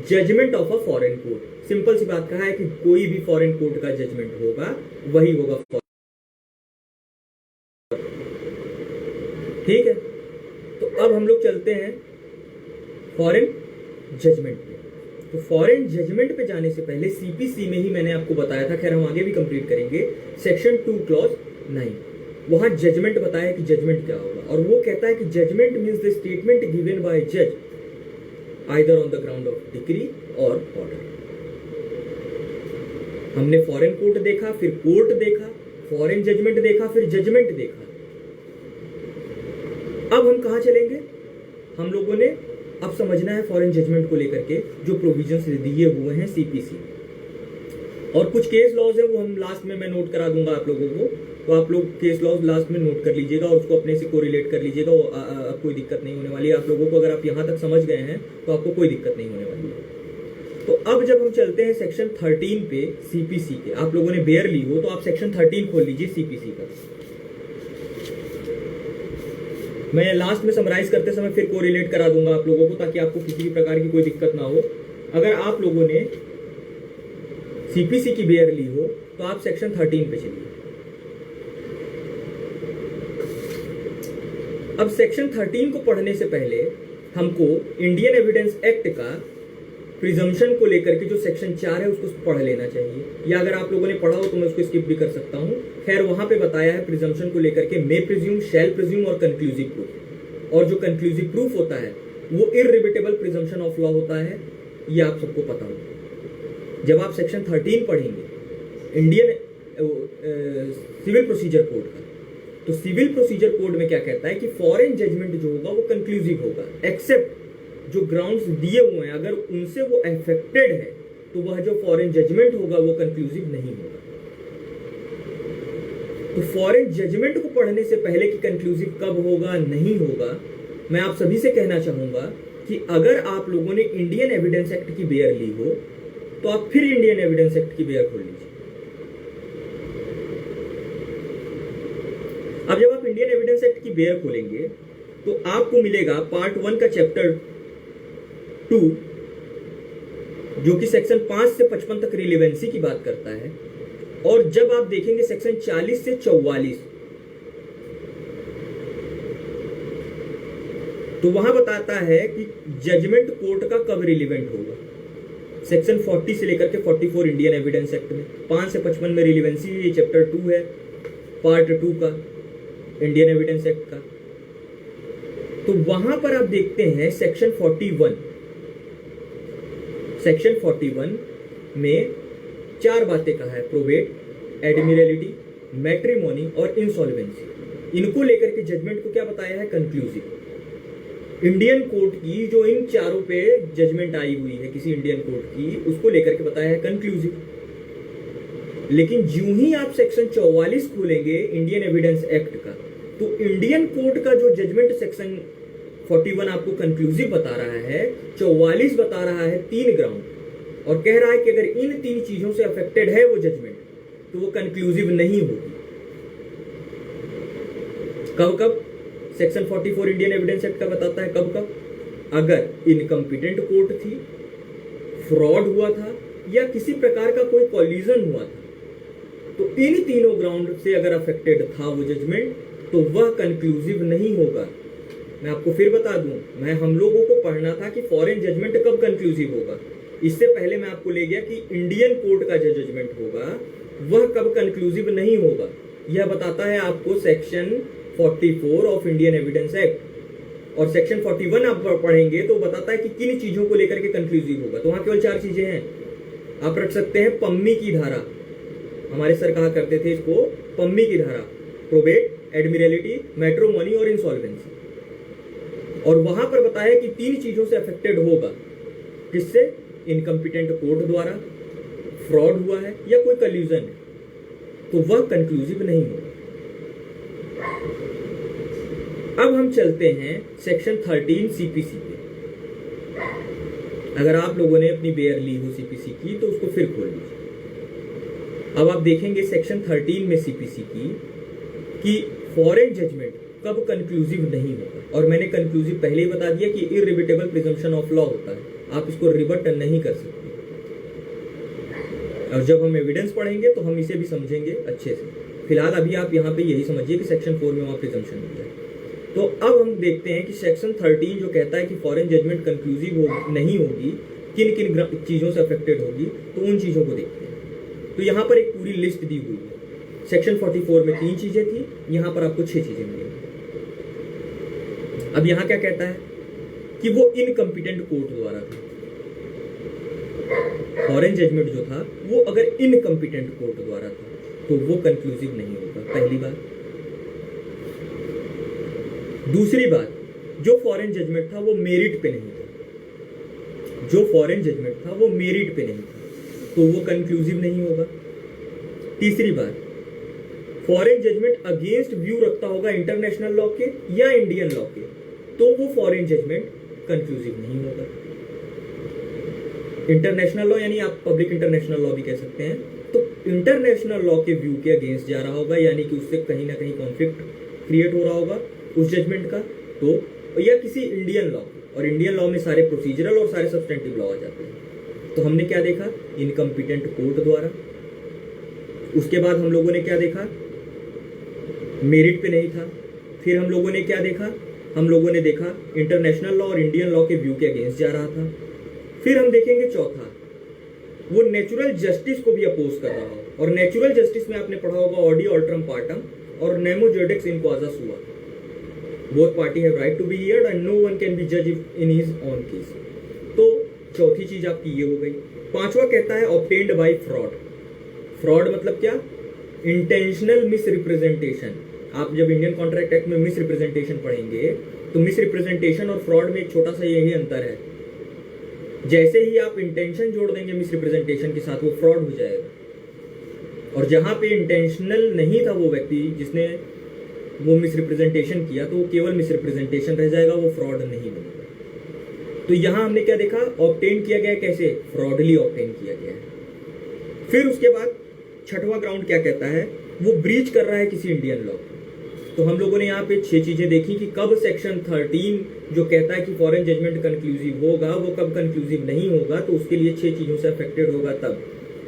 judgement of a foreign court. Simple सी बात कहा है कि कोई भी फॉरेन कोर्ट का जजमेंट होगा वही होगा। ठीक है, तो अब हम लोग चलते हैं फॉरेन जजमेंट पे। तो फॉरेन जजमेंट पे जाने से पहले सीपीसी में ही मैंने आपको बताया था, खैर हम आगे भी कंप्लीट करेंगे, सेक्शन 2 क्लॉज 9, वहां जजमेंट बताया कि जजमेंट क्या होगा। और वो कहता है कि judgement means the statement given by जज either on the ground of decree और ऑर्डर। हमने फॉरेन कोर्ट देखा, फिर कोर्ट देखा, फॉरेन जजमेंट देखा, फिर जजमेंट देखा। अब हम कहां चलेंगे, हम लोगों ने अब समझना है फॉरेन जजमेंट को लेकर के जो प्रोविजंस दिए हुए हैं सीपीसी। और कुछ केस लॉज है वो हम लास्ट में मैं नोट करा दूंगा आप लोगों को, तो आप लोग केस लॉज लास्ट में नोट कर लीजिएगा और उसको अपने से कोरिलेट कर लीजिएगा। कोई दिक्कत नहीं होने वाली है आप लोगों को, अगर आप यहां तक समझ गए हैं तो आपको कोई दिक्कत नहीं होने वाली है। तो अब जब हम चलते हैं सेक्शन 13 पे सीपीसी के, आप लोगों ने बेयर ली हो तो आप सेक्शन 13 खोल लीजिए सीपीसी का। मैं लास्ट में समराइज करते समय फिर कोरिलेट करा दूंगा आप लोगों को, ताकि आपको किसी भी प्रकार की कोई दिक्कत ना हो। अगर आप लोगों ने सीपीसी की बेयर ली हो तो आप सेक्शन 13 पे चलिए। अब सेक्शन 13 को पढ़ने से पहले हमको इंडियन एविडेंस एक्ट का प्रिजम्पशन को लेकर के जो सेक्शन 4 है उसको पढ़ लेना चाहिए, या अगर आप लोगों ने पढ़ा हो तो मैं उसको स्किप भी कर सकता हूं। खैर वहां पे बताया है प्रिजम्पशन को लेकर के मे प्रिज्यूम, शैल प्रिज्यूम और कंक्लूसिव प्रूफ। और जो कंक्लूसिव प्रूफ होता है वो इररिबिटेबल प्रिजम्पशन ऑफ लॉ होता है, ये आप सबको पता होगा। जब आप सेक्शन 13 पढ़ेंगे इंडियन सिविल प्रोसीजर कोड का, तो सिविल प्रोसीजर कोड में क्या कहता है कि फॉरेन जजमेंट जो होगा वो कंक्लूसिव होगा, एक्सेप्ट जो ग्राउंड्स दिए हुए हैं अगर उनसे वो अफेक्टेड है तो वह जो फॉरेन जजमेंट होगा वो कंक्लूसिव नहीं होगा। तो फॉरेन जजमेंट को पढ़ने से पहले कि कंक्लूसिव कब होगा नहीं होगा, मैं आप सभी से कहना चाहूंगा कि अगर आप लोगों ने इंडियन एविडेंस एक्ट की बेयर ली हो तो आप फिर इंडियन एविडेंस एक्ट की बेयर खोल लीजिए। अब जब आप इंडियन एविडेंस एक्ट की बेयर खोलेंगे तो आपको मिलेगा पार्ट 1 का चैप्टर 2 जो कि सेक्शन 5 से 55 तक रिलेवेंसी की बात करता है। और जब आप देखेंगे सेक्शन 40 से 44 तो वहां बताता है कि जजमेंट कोर्ट का कब रिलीवेंट होगा। सेक्शन 40 से लेकर के 44 इंडियन एविडेंस एक्ट में, 5 से 55 में रिलीवेंसी, ये चैप्टर 2 है पार्ट 2 का इंडियन एविडेंस एक्ट का। तो वहां पर आप देखते हैं सेक्शन 41, सेक्शन 41 में 4 बातें कहा है, प्रोबेट, एडमिरलिटी, मैट्रिमोनी और इंसॉल्वेंसी। इनको लेकर के जजमेंट को क्या बताया है, कंक्लूसिव। इंडियन कोर्ट की जो इन चारों पे जजमेंट आई हुई है किसी इंडियन कोर्ट की, उसको लेकर के बताया है कंक्लूसिव। लेकिन ज्यों ही आप सेक्शन 44 खोलेंगे इंडियन एविडेंस एक्ट का, तो इंडियन कोर्ट का जो जजमेंट सेक्शन 41 आपको कंक्लूसिव बता रहा है, 44 बता रहा है 3 ग्राउंड, और कह रहा है कि अगर इन 3 चीजों से अफेक्टेड है वो जजमेंट तो वो कंक्लूसिव नहीं होगी। कब कब? सेक्शन 44 इंडियन एविडेंस एक्ट का बताता है कब कब, अगर इनकम्पिटेंट कोर्ट थी, फ्रॉड हुआ था, या किसी प्रकार का कोई कॉलिजन हुआ था, तो इन तीनों ग्राउंड से अगर अफेक्टेड था वो जजमेंट तो वह कंक्लूसिव नहीं होगा। मैं आपको फिर बता दूं, हम लोगों को पढ़ना था कि फॉरेन जजमेंट कब कंक्लूसिव होगा, इससे पहले मैं आपको ले गया कि इंडियन कोर्ट का जो जजमेंट होगा वह कब कंक्लूसिव नहीं होगा। यह बताता है आपको section 44 of Indian evidence act. और सेक्शन 41 आप पढ़ेंगे तो बताता है कि किन चीजों को लेकर के कंक्लूसिव होगा। तो वहां केवल 4 चीजें हैं। आप रख सकते हैं पम्मी की धारा, हमारे सर कहा करते थे इसको पम्मी की धारा, प्रोबेट, एडमिरलिटी, मैट्रिमोनी और इंसॉल्वेंसी। और वहां पर बताया कि 3 चीजों से अफेक्टेड होगा, किससे? इनकम्पिटेंट कोर्ट द्वारा, फ्रॉड हुआ है या कोई कल्यूजन है, तो वह कंक्लूसिव नहीं होगा। अब हम चलते हैं सेक्शन 13 सीपीसी पे। अगर आप लोगों ने अपनी बेयर ली हो सीपीसी की तो उसको फिर खोल लीजिए। अब आप देखेंगे सेक्शन 13 में सीपीसी की कि फॉरेन जजमेंट कब कंक्लूसिव नहीं होगा। और मैंने कंक्लूसिव पहले ही बता दिया कि इररिबिटेबल प्रिजम्पशन ऑफ लॉ होता है, आप इसको रिबट नहीं कर सकते। और जब हम एविडेंस पढ़ेंगे तो हम इसे भी समझेंगे अच्छे से। फिलहाल अभी आप यहाँ पे यही समझिए कि सेक्शन 4 में वहाँ प्रिजम्पशन मिल जाए। तो अब हम देखते हैं कि सेक्शन 13 जो कहता है कि फॉरेन जजमेंट कंक्लूसिव नहीं होगी, किन किन चीज़ों से अफेक्टेड होगी, तो उन चीज़ों को देखते हैं। तो यहाँ पर एक पूरी लिस्ट दी हुई है। सेक्शन 44 में 3 चीज़ें थी, यहाँ पर आपको 6 चीज़ें मिलेंगी। अब यहाँ क्या कहता है कि वो इनकम्पिटेंट कोर्ट द्वारा था। फॉरेन जजमेंट जो था वो अगर इनकम्पिटेंट कोर्ट द्वारा था तो वो कंक्लूसिव नहीं होगा, पहली बात। दूसरी बात, जो फॉरेन जजमेंट था वो मेरिट पे नहीं था, जो फॉरेन जजमेंट था वो मेरिट पे नहीं था, तो वो कंक्लूसिव नहीं होगा। तीसरी बात, फॉरेन जजमेंट अगेंस्ट व्यू रखता होगा इंटरनेशनल लॉ के या इंडियन लॉ के, तो वो फॉरेन जजमेंट कंक्लूसिव नहीं होगा। इंटरनेशनल लॉ यानी आप पब्लिक इंटरनेशनल लॉ भी कह सकते हैं, तो इंटरनेशनल लॉ के व्यू के अगेंस्ट जा रहा होगा, यानी कि उससे कहीं ना कहीं कॉन्फ्लिक्ट क्रिएट हो रहा होगा उस जजमेंट का, तो या किसी इंडियन लॉ, और इंडियन लॉ में सारे प्रोसीजरल और सारे सब्सटेंटिव लॉ आ जाते हैं, तो हमने क्या देखा, इनकम्पिटेंट कोर्ट द्वारा। उसके बाद हम लोगों ने क्या देखा, मेरिट पे नहीं था। फिर हम लोगों ने क्या देखा, हम लोगों ने देखा इंटरनेशनल लॉ और इंडियन लॉ के व्यू के अगेंस्ट जा रहा था। फिर हम देखेंगे चौथा, वो नेचुरल जस्टिस को भी अपोज कर रहा हो। और नेचुरल जस्टिस में आपने पढ़ा होगा ऑडी ऑल्ट्रम पार्टम और nemo judex in causa sua. Both party have right to be heard and no one can be जज इन हिज ऑन केस। तो चौथी चीज आपकी ये हो गई। पांचवा कहता है ऑब्टेन्ड बाय फ्रॉड। फ्रॉड मतलब क्या, इंटेंशनल मिसरिप्रेजेंटेशन। आप जब इंडियन कॉन्ट्रैक्ट एक्ट में मिसरिप्रेजेंटेशन पढ़ेंगे तो मिसरिप्रेजेंटेशन और फ्रॉड में एक छोटा सा यही अंतर है, जैसे ही आप इंटेंशन जोड़ देंगे मिसरिप्रेजेंटेशन के साथ वो फ्रॉड हो जाएगा। और जहां पे इंटेंशनल नहीं था वो व्यक्ति जिसने वो मिसरिप्रेजेंटेशन किया तो वो केवल मिसरिप्रेजेंटेशन रह जाएगा, वो फ्रॉड नहीं बनेगा। तो यहां हमने क्या देखा, ऑब्टेन किया गया कैसे, फ्रॉडली ऑब्टेन किया गया है। फिर उसके बाद छठवां ग्राउंड क्या कहता है, वो ब्रीच कर रहा है किसी इंडियन लॉ। तो हम लोगों ने यहाँ पे 6 चीजें देखी कि कब सेक्शन 13 जो कहता है कि फॉरेन जजमेंट कंक्लूसिव होगा वो कब कंक्लूसिव नहीं होगा, तो उसके लिए 6 चीजों से अफेक्टेड होगा। तब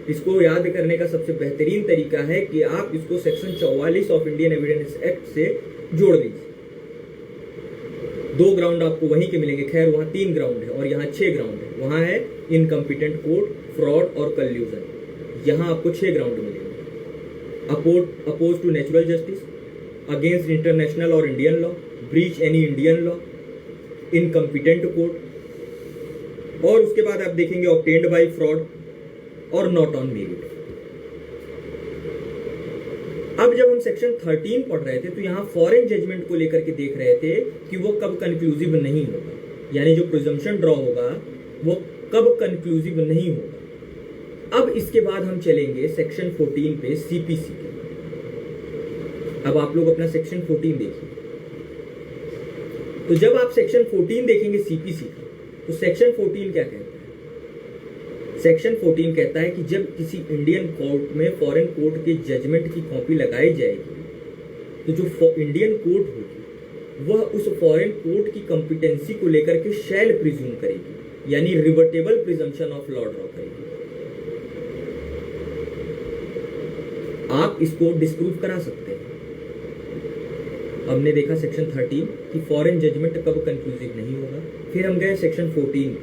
इसको याद करने का सबसे बेहतरीन तरीका है कि आप इसको section 44 of Indian evidence act से जोड़ दीजिए। 2 ग्राउंड आपको वहीं के मिलेंगे, खैर वहाँ 3 ग्राउंड है और यहाँ 6 ग्राउंड है। वहाँ है इनकम्पिटेंट कोर्ट, फ्रॉड और कल्यूजन। यहाँ आपको 6 ग्राउंड मिलेंगे। Oppose to natural justice, against international और Indian law, breach any Indian law, incompetent court, और उसके बाद आप देखेंगे ऑब्टेन्ड बाय फ्रॉड और नॉट ऑन मेरिट। अब जब हम सेक्शन 13 पढ़ रहे थे तो यहां फॉरेन जजमेंट को लेकर के देख रहे थे कि वो कब कंक्लूसिव नहीं होगा, यानी जो प्रिजम्पशन ड्रॉ होगा वो कब कंक्लूसिव नहीं होगा। अब इसके बाद हम चलेंगे सेक्शन 14 पे, सीपीसी पे। अब आप लोग अपना सेक्शन 14 देखिए। तो जब आप सेक्शन 14 देखेंगे सीपीसी का, तो सेक्शन 14 क्या कहता है? सेक्शन 14 कहता है कि जब किसी इंडियन कोर्ट में फॉरेन कोर्ट के जजमेंट की कॉपी लगाई जाएगी तो जो इंडियन कोर्ट होगी वह उस फॉरेन कोर्ट की कॉम्पिटेंसी को लेकर के शैल प्रिज्यूम करेगी, यानी रिवर्टेबल प्रिजम्पशन ऑफ लॉ ड्रॉ करेगी। आप इसको डिस्प्रूव करा सकते हैं। हमने देखा सेक्शन 13 कि फॉरेन जजमेंट कब कंक्लूसिव नहीं होगा। फिर हम गए सेक्शन 14,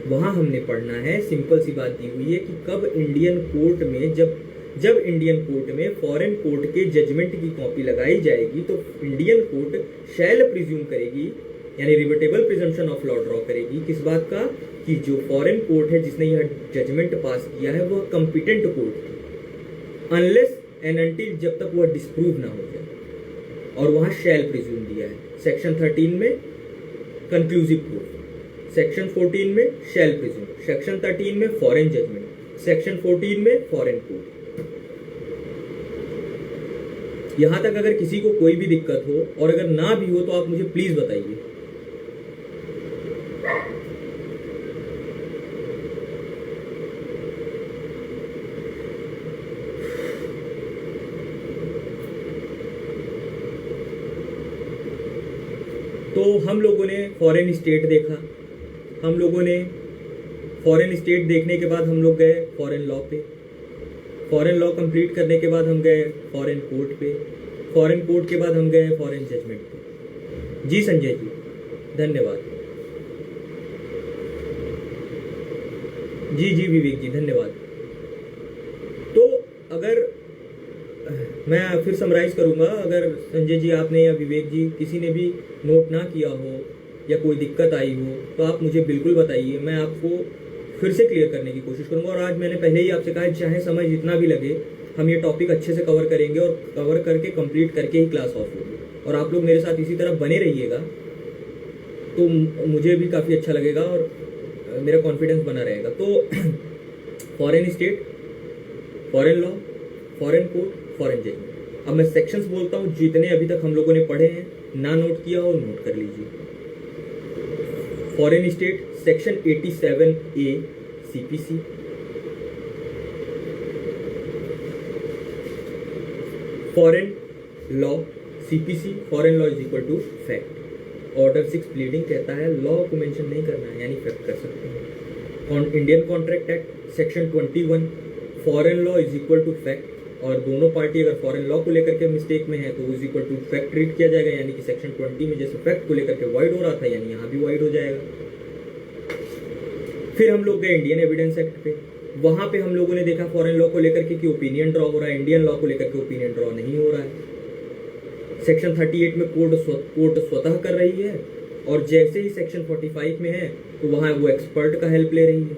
वहां हमने पढ़ना है, सिंपल सी बात दी हुई है कि कब इंडियन कोर्ट में जब इंडियन कोर्ट में फॉरेन कोर्ट के जजमेंट की कॉपी लगाई जाएगी तो इंडियन कोर्ट शैल प्रिज्यूम करेगी, यानी रिवर्टेबल प्रिजम्पशन ऑफ लॉ ड्रॉ करेगी। किस बात का, कि जो फॉरेन कोर्ट है जिसने यह जजमेंट पास किया है वह कंपिटेंट कोर्ट है, अनलेस एंड अनटिल जब तक वह डिस्प्रूव ना हो जाए, और वहां शैल प्रिज्यूम दिया है। सेक्शन 13 में कंक्लूसिव प्रूफ, सेक्शन 14 में शैल प्रिज्यूम, सेक्शन 13 में फॉरेन जजमेंट, सेक्शन 14 में फॉरेन कोर्ट। यहां तक अगर किसी को कोई भी दिक्कत हो और अगर ना भी हो तो आप मुझे प्लीज बताइए। तो हम लोगों ने फॉरेन स्टेट देखा, हम लोगों ने फॉरेन स्टेट देखने के बाद हम लोग गए फॉरेन लॉ पे, फॉरेन लॉ कंप्लीट करने के बाद हम गए फॉरेन कोर्ट पे, फॉरेन कोर्ट के बाद हम गए फॉरेन जजमेंट पे। जी संजय जी, धन्यवाद। जी जी विवेक जी, धन्यवाद। तो अगर मैं फिर समराइज करूंगा, अगर संजय जी आपने या विवेक जी किसी ने भी नोट ना किया हो या कोई दिक्कत आई हो तो आप मुझे बिल्कुल बताइए, मैं आपको फिर से क्लियर करने की कोशिश करूंगा। और आज मैंने पहले ही आपसे कहा चाहे समय जितना भी लगे हम ये टॉपिक अच्छे से कवर करेंगे और कवर करके कंप्लीट करके ही क्लास ऑफ होगी। और आप लोग मेरे साथ इसी तरह बने रहिएगा तो मुझे भी काफ़ी अच्छा लगेगा और मेरा कॉन्फिडेंस बना रहेगा। तो foreign state, foreign law, foreign court, foreign judgment. अब मैं सेक्शंस बोलता हूँ जितने अभी तक हम लोगों ने पढ़े हैं, ना नोट किया हो नोट कर लीजिए। Foreign state section 87A CPC, foreign law CPC, foreign law is equal to fact. Order 6 pleading कहता है लॉ को मेंशन नहीं करना है, यानी फैक्ट कर सकते हैं। Indian contract act section 21 foreign law is equal to fact, और दोनों पार्टी अगर फॉरेन लॉ को लेकर के मिस्टेक में है तो is equal to fact treat किया जाएगा, यानी कि सेक्शन 20 में जैसे फैक्ट को लेकर के वाइड हो रहा था यानी यहाँ भी वाइड हो जाएगा। फिर हम लोग गए इंडियन एविडेंस एक्ट पे, वहां पे हम लोगों ने देखा फॉरेन लॉ को लेकर के कि ओपिनियन ड्रॉ हो रहा है, इंडियन लॉ को लेकर के ओपिनियन ड्रॉ नहीं हो रहा है। सेक्शन 38 में कोर्ट स्वतः कर रही है, और जैसे ही सेक्शन 45 में है तो वहां वो एक्सपर्ट का हेल्प ले रही है।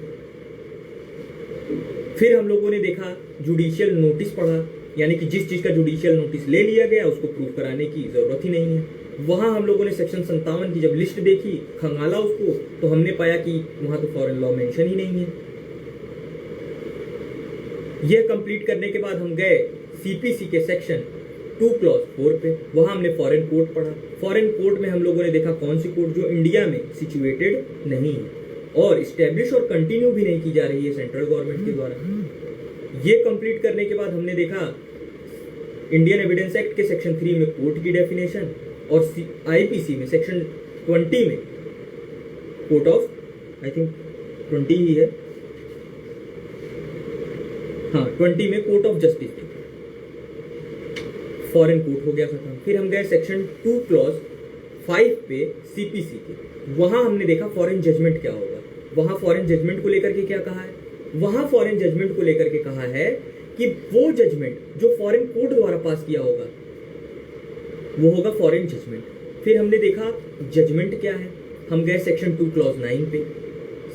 फिर हम लोगों ने देखा जुडिशियल नोटिस पढ़ा, यानी कि जिस चीज का जुडिशियल नोटिस ले लिया गया उसको प्रूफ कराने की जरूरत ही नहीं है। वहां हम लोगों ने सेक्शन 57 की जब लिस्ट देखी, खंगाला उसको, तो हमने पाया कि वहां तो फॉरेन लॉ मेंशन ही नहीं है। यह कंप्लीट करने के बाद हम गए सीपीसी के सेक्शन 2 क्लॉज 4 पे, वहां हमने फॉरेन कोर्ट पढ़ा। फॉरेन कोर्ट में हम लोगों ने देखा कौन सी कोर्ट जो इंडिया में सिचुएटेड नहीं है और स्टैब्लिश और कंटिन्यू भी नहीं की जा रही है सेंट्रल गवर्नमेंट के द्वारा। ये कंप्लीट करने के बाद हमने देखा इंडियन एविडेंस एक्ट के सेक्शन 3 में कोर्ट की डेफिनेशन, और आईपीसी में सेक्शन 20 में कोर्ट ऑफ, आई थिंक 20 ही है, हाँ 20 में court of justice, foreign court हो गया खत्म। फिर हम गए सेक्शन 2 क्लॉज 5 पे सीपीसी के, वहां हमने देखा फॉरेन जजमेंट क्या होगा। वहां फॉरेन जजमेंट को लेकर के क्या कहा है, वहां फॉरेन जजमेंट को लेकर के कहा है कि वो जजमेंट जो फॉरेन कोर्ट द्वारा पास किया होगा वो होगा फॉरेन जजमेंट। फिर हमने देखा जजमेंट क्या है, हम गए सेक्शन 2 क्लॉज 9 पे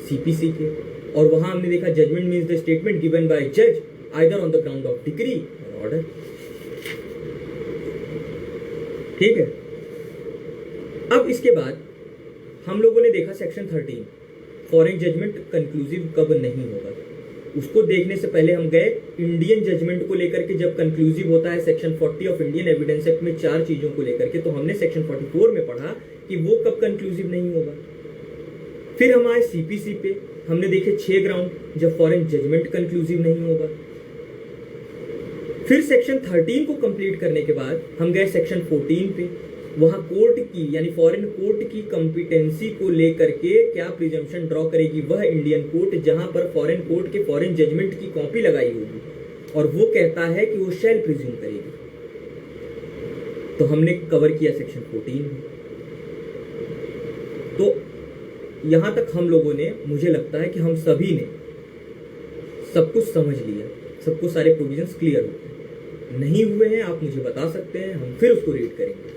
सीपीसी के, और वहां हमने देखा judgement means the statement given by जज either on the ground of decree और ऑर्डर। ठीक है। अब इसके बाद हम लोगों ने देखा सेक्शन 13 फॉरेन जजमेंट कंक्लूसिव कब नहीं होगा। उसको देखने से पहले हम गए इंडियन जजमेंट को लेकर के, जब कंक्लूसिव होता है section 40 of Indian evidence act में 4 चीजों को लेकर के, तो हमने सेक्शन 44 में पढ़ा कि वो कब कंक्लूसिव नहीं होगा। फिर हम आए सीपीसी पे, हमने देखे 6 ग्राउंड जब फॉरेन जजमेंट कंक्लूसिव नहीं होगा। फिर सेक्शन 13 को कंप्लीट करने के बाद हम गए सेक्शन 14 पे, वहां कोर्ट की यानी फॉरेन कोर्ट की कॉम्पिटेंसी को लेकर के क्या प्रिजम्पशन ड्रॉ करेगी वह इंडियन कोर्ट, जहां पर फॉरेन कोर्ट के फॉरेन जजमेंट की कॉपी लगाई होगी, और वो कहता है कि वो शैल प्रिज्यूम करेगी। तो हमने कवर किया सेक्शन 14 में। तो यहां तक हम लोगों ने, मुझे लगता है कि हम सभी ने सब कुछ समझ लिया, सबको सारे प्रोविजंस क्लियर हो गए। नहीं हुए हैं आप मुझे बता सकते हैं, हम फिर उसको रीड करेंगे।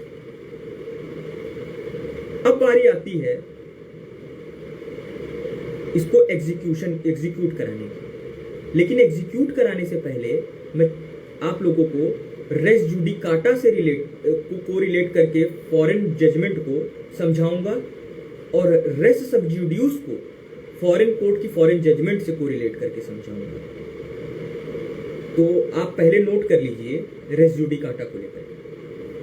अब बारी आती है इसको एग्जीक्यूट कराने की, लेकिन एग्जीक्यूट कराने से पहले मैं आप लोगों को रेस जुडिकाटा से कोरिलेट करके फॉरेन जजमेंट को समझाऊंगा, और रेस सब्जुडियूस को फॉरेन कोर्ट की फॉरेन जजमेंट से कोरिलेट करके समझाऊंगा। तो आप पहले नोट कर लीजिए रेस जुडिकाटा को लेकर,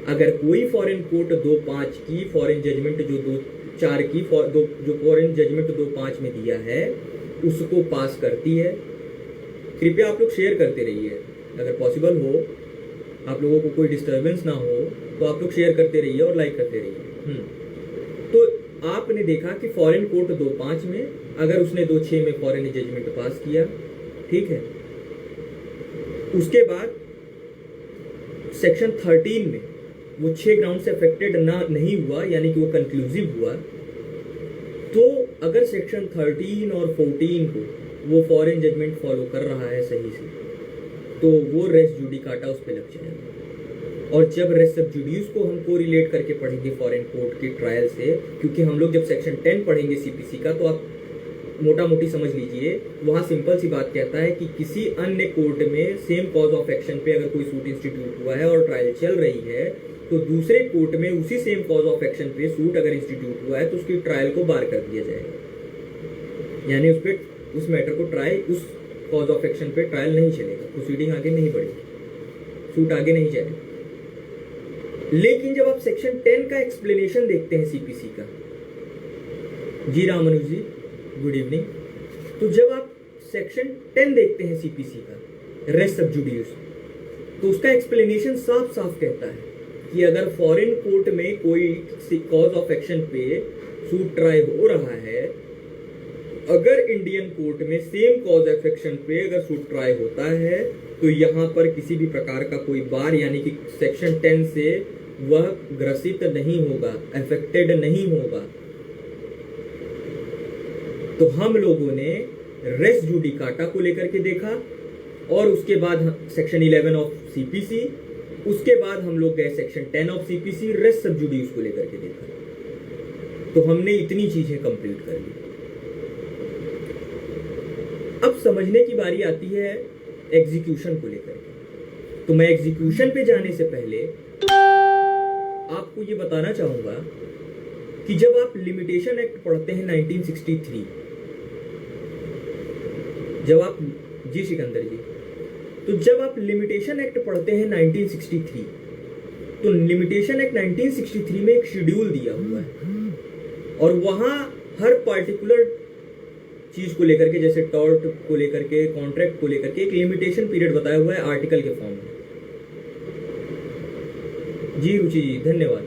अगर कोई फॉरेन कोर्ट 2-5 की फॉरेन जजमेंट जो 2-4 की जो फॉरेन जजमेंट 2-5 में दिया है उसको पास करती है, कृपया आप लोग शेयर करते रहिए, अगर पॉसिबल हो, आप लोगों को कोई डिस्टर्बेंस ना हो तो आप लोग शेयर करते रहिए और लाइक करते रहिए। तो आपने देखा कि फॉरेन कोर्ट 2-5 में अगर उसने 2-6 में फॉरेन जजमेंट पास किया, ठीक है, उसके बाद सेक्शन 13 में वो 6 ग्राउंड से अफेक्टेड नहीं हुआ, यानी कि वो कंक्लूसिव हुआ, तो अगर सेक्शन 13 और 14 को वो फॉरेन जजमेंट फॉलो कर रहा है सही से, तो वो रेस जुडिकाटा उस पर लग जाएगा। और जब रेस सब्जुडियूस को हम कोरिलेट करके पढ़ेंगे फॉरेन कोर्ट के ट्रायल से, क्योंकि हम लोग जब सेक्शन 10 पढ़ेंगे सीपीसी का, तो आप मोटा मोटी समझ लीजिए, वहाँ सिंपल सी बात कहता है कि किसी अन्य कोर्ट में सेम कॉज ऑफ एक्शन पे अगर कोई सूट इंस्टीट्यूट हुआ है और ट्रायल चल रही है, तो दूसरे कोर्ट में उसी सेम कॉज ऑफ एक्शन पे सूट अगर इंस्टीट्यूट हुआ है तो उसकी ट्रायल को बार कर दिया जाएगा, यानी उस मैटर को उस कॉज ऑफ एक्शन पे ट्रायल नहीं चलेगा, प्रोसीडिंग आगे नहीं बढ़ेगी, सूट आगे नहीं जाएगा। लेकिन जब आप सेक्शन 10 का एक्सप्लेनेशन देखते हैं सीपीसी का, जी रामानुज जी गुड इवनिंग, तो जब आप सेक्शन 10 देखते हैं सीपीसी का रेस सब्जुडियूस, तो उसका एक्सप्लेनेशन साफ साफ कहता है कि अगर फॉरेन कोर्ट में कोई कॉज ऑफ एक्शन पे सूट ट्राई हो रहा है अगर इंडियन कोर्ट में सेम कॉज ऑफ एक्शन पे अगर सूट ट्राई होता है तो यहाँ पर किसी भी प्रकार का कोई बार यानी कि सेक्शन 10 से वह ग्रसित नहीं होगा, अफेक्टेड नहीं होगा। तो हम लोगों ने रेस जुडिकाटा को लेकर के देखा और उसके बाद सेक्शन 11 ऑफ सीपीसी, उसके बाद हम लोग गए सेक्शन 10 ऑफ सीपीसी रेस सब जुडिस को लेकर के देखा। तो हमने इतनी चीजें कंप्लीट कर ली। अब समझने की बारी आती है एग्जीक्यूशन को लेकर के। तो मैं एग्जीक्यूशन पे जाने से पहले आपको ये बताना चाहूंगा कि जब आप लिमिटेशन एक्ट पढ़ते हैं 1963, जब आप जी सिकंदर जी, तो जब आप लिमिटेशन एक्ट पढ़ते हैं 1963, तो लिमिटेशन एक्ट 1963 में एक शेड्यूल दिया हुआ है और वहां हर पार्टिकुलर चीज को लेकर के, जैसे टॉर्ट को लेकर के, कॉन्ट्रैक्ट को लेकर के एक लिमिटेशन पीरियड बताया हुआ है आर्टिकल के फॉर्म में। जी रुचि जी धन्यवाद।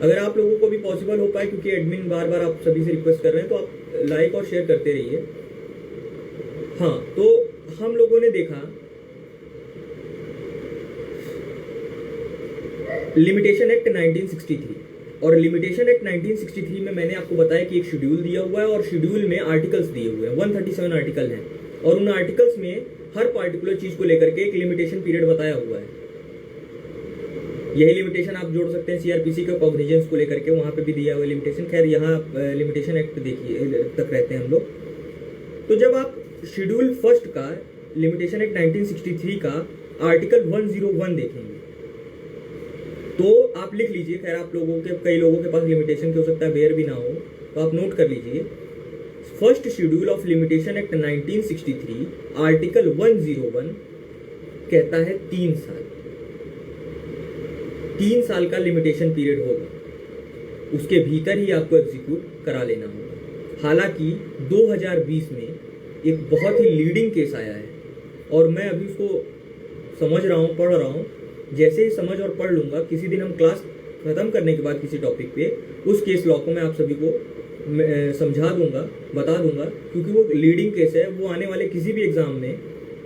अगर आप लोगों को भी पॉसिबल हो पाए, क्योंकि एडमिन बार बार आप सभी से रिक्वेस्ट कर रहे हैं, तो आप लाइक और शेयर करते रहिए। हाँ, तो हम लोगों ने देखा लिमिटेशन एक्ट 1963 और लिमिटेशन एक्ट 1963 में मैंने आपको बताया कि एक शेड्यूल दिया हुआ है और शेड्यूल में आर्टिकल्स दिए हुए हैं, 137 आर्टिकल हैं और उन आर्टिकल्स में हर पार्टिकुलर चीज को लेकर के एक लिमिटेशन पीरियड बताया हुआ है। यही लिमिटेशन आप जोड़ सकते हैं सीआरपीसी के कॉग्निजेंस को लेकर के, वहां पे भी दिया हुआ लिमिटेशन। खैर यहाँ लिमिटेशन एक्ट देखिए तक रहते हैं हम लोग। तो जब आप शेड्यूल फर्स्ट का लिमिटेशन एक्ट 1963 का आर्टिकल 101 देखेंगे तो आप लिख लीजिए। खैर आप लोगों के, कई लोगों के पास लिमिटेशन हो सकता है बेयर भी ना हो, तो आप नोट कर लीजिए। First schedule of limitation act 1963 article 101 कहता है 3 साल, 3 साल का लिमिटेशन पीरियड होगा, उसके भीतर ही आपको एग्जीक्यूट करा लेना होगा। हालांकि 2020 में एक बहुत ही लीडिंग केस आया है और मैं अभी उसको समझ रहा हूँ, पढ़ रहा हूँ। जैसे ही समझ और पढ़ लूंगा, किसी दिन हम क्लास खत्म करने के बाद किसी टॉपिक पे उस केस लॉ को मैं आप सभी को समझा दूंगा, बता दूंगा, क्योंकि वो लीडिंग केस है, वो आने वाले किसी भी एग्जाम में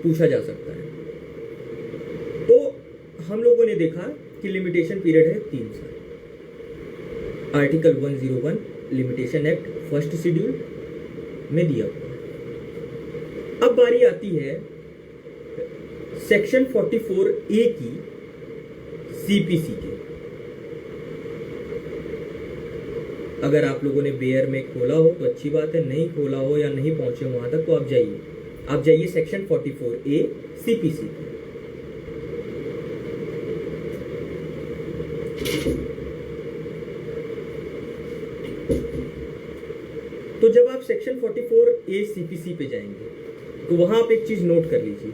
पूछा जा सकता है। तो हम लोगों ने देखा कि लिमिटेशन पीरियड है 3 साल, article 101 limitation act first schedule में दिया हुआ है। अब बारी आती है सेक्शन 44A की सीपीसी के। अगर आप लोगों ने बेयर में खोला हो तो अच्छी बात है, नहीं खोला हो या नहीं पहुंचे वहां तक तो आप जाइए सेक्शन 44A सीपीसी के। तो जब आप सेक्शन 44A सीपीसी पे जाएंगे तो वहां आप एक चीज नोट कर लीजिए।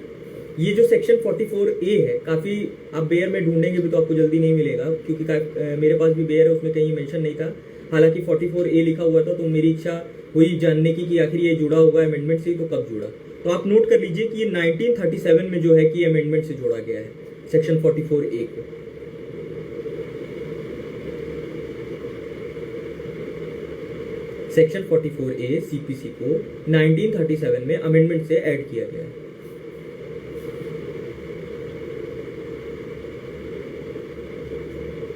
ये जो सेक्शन 44A है, काफी आप बेयर में ढूंढेंगे भी तो आपको जल्दी नहीं मिलेगा, क्योंकि मेरे पास भी बेयर है, उसमें कहीं मेंशन नहीं था। हालांकि 44A लिखा हुआ था, तो मेरी इच्छा हुई जानने की कि आखिर ये जुड़ा हुआ अमेंडमेंट से, तो कब जुड़ा। तो आप नोट कर लीजिए कि ये 1937 में जो है कि अमेंडमेंट से जोड़ा गया है सेक्शन 44A को। सेक्शन 44A सीपीसी को 1937 में अमेंडमेंट से ऐड किया गया है।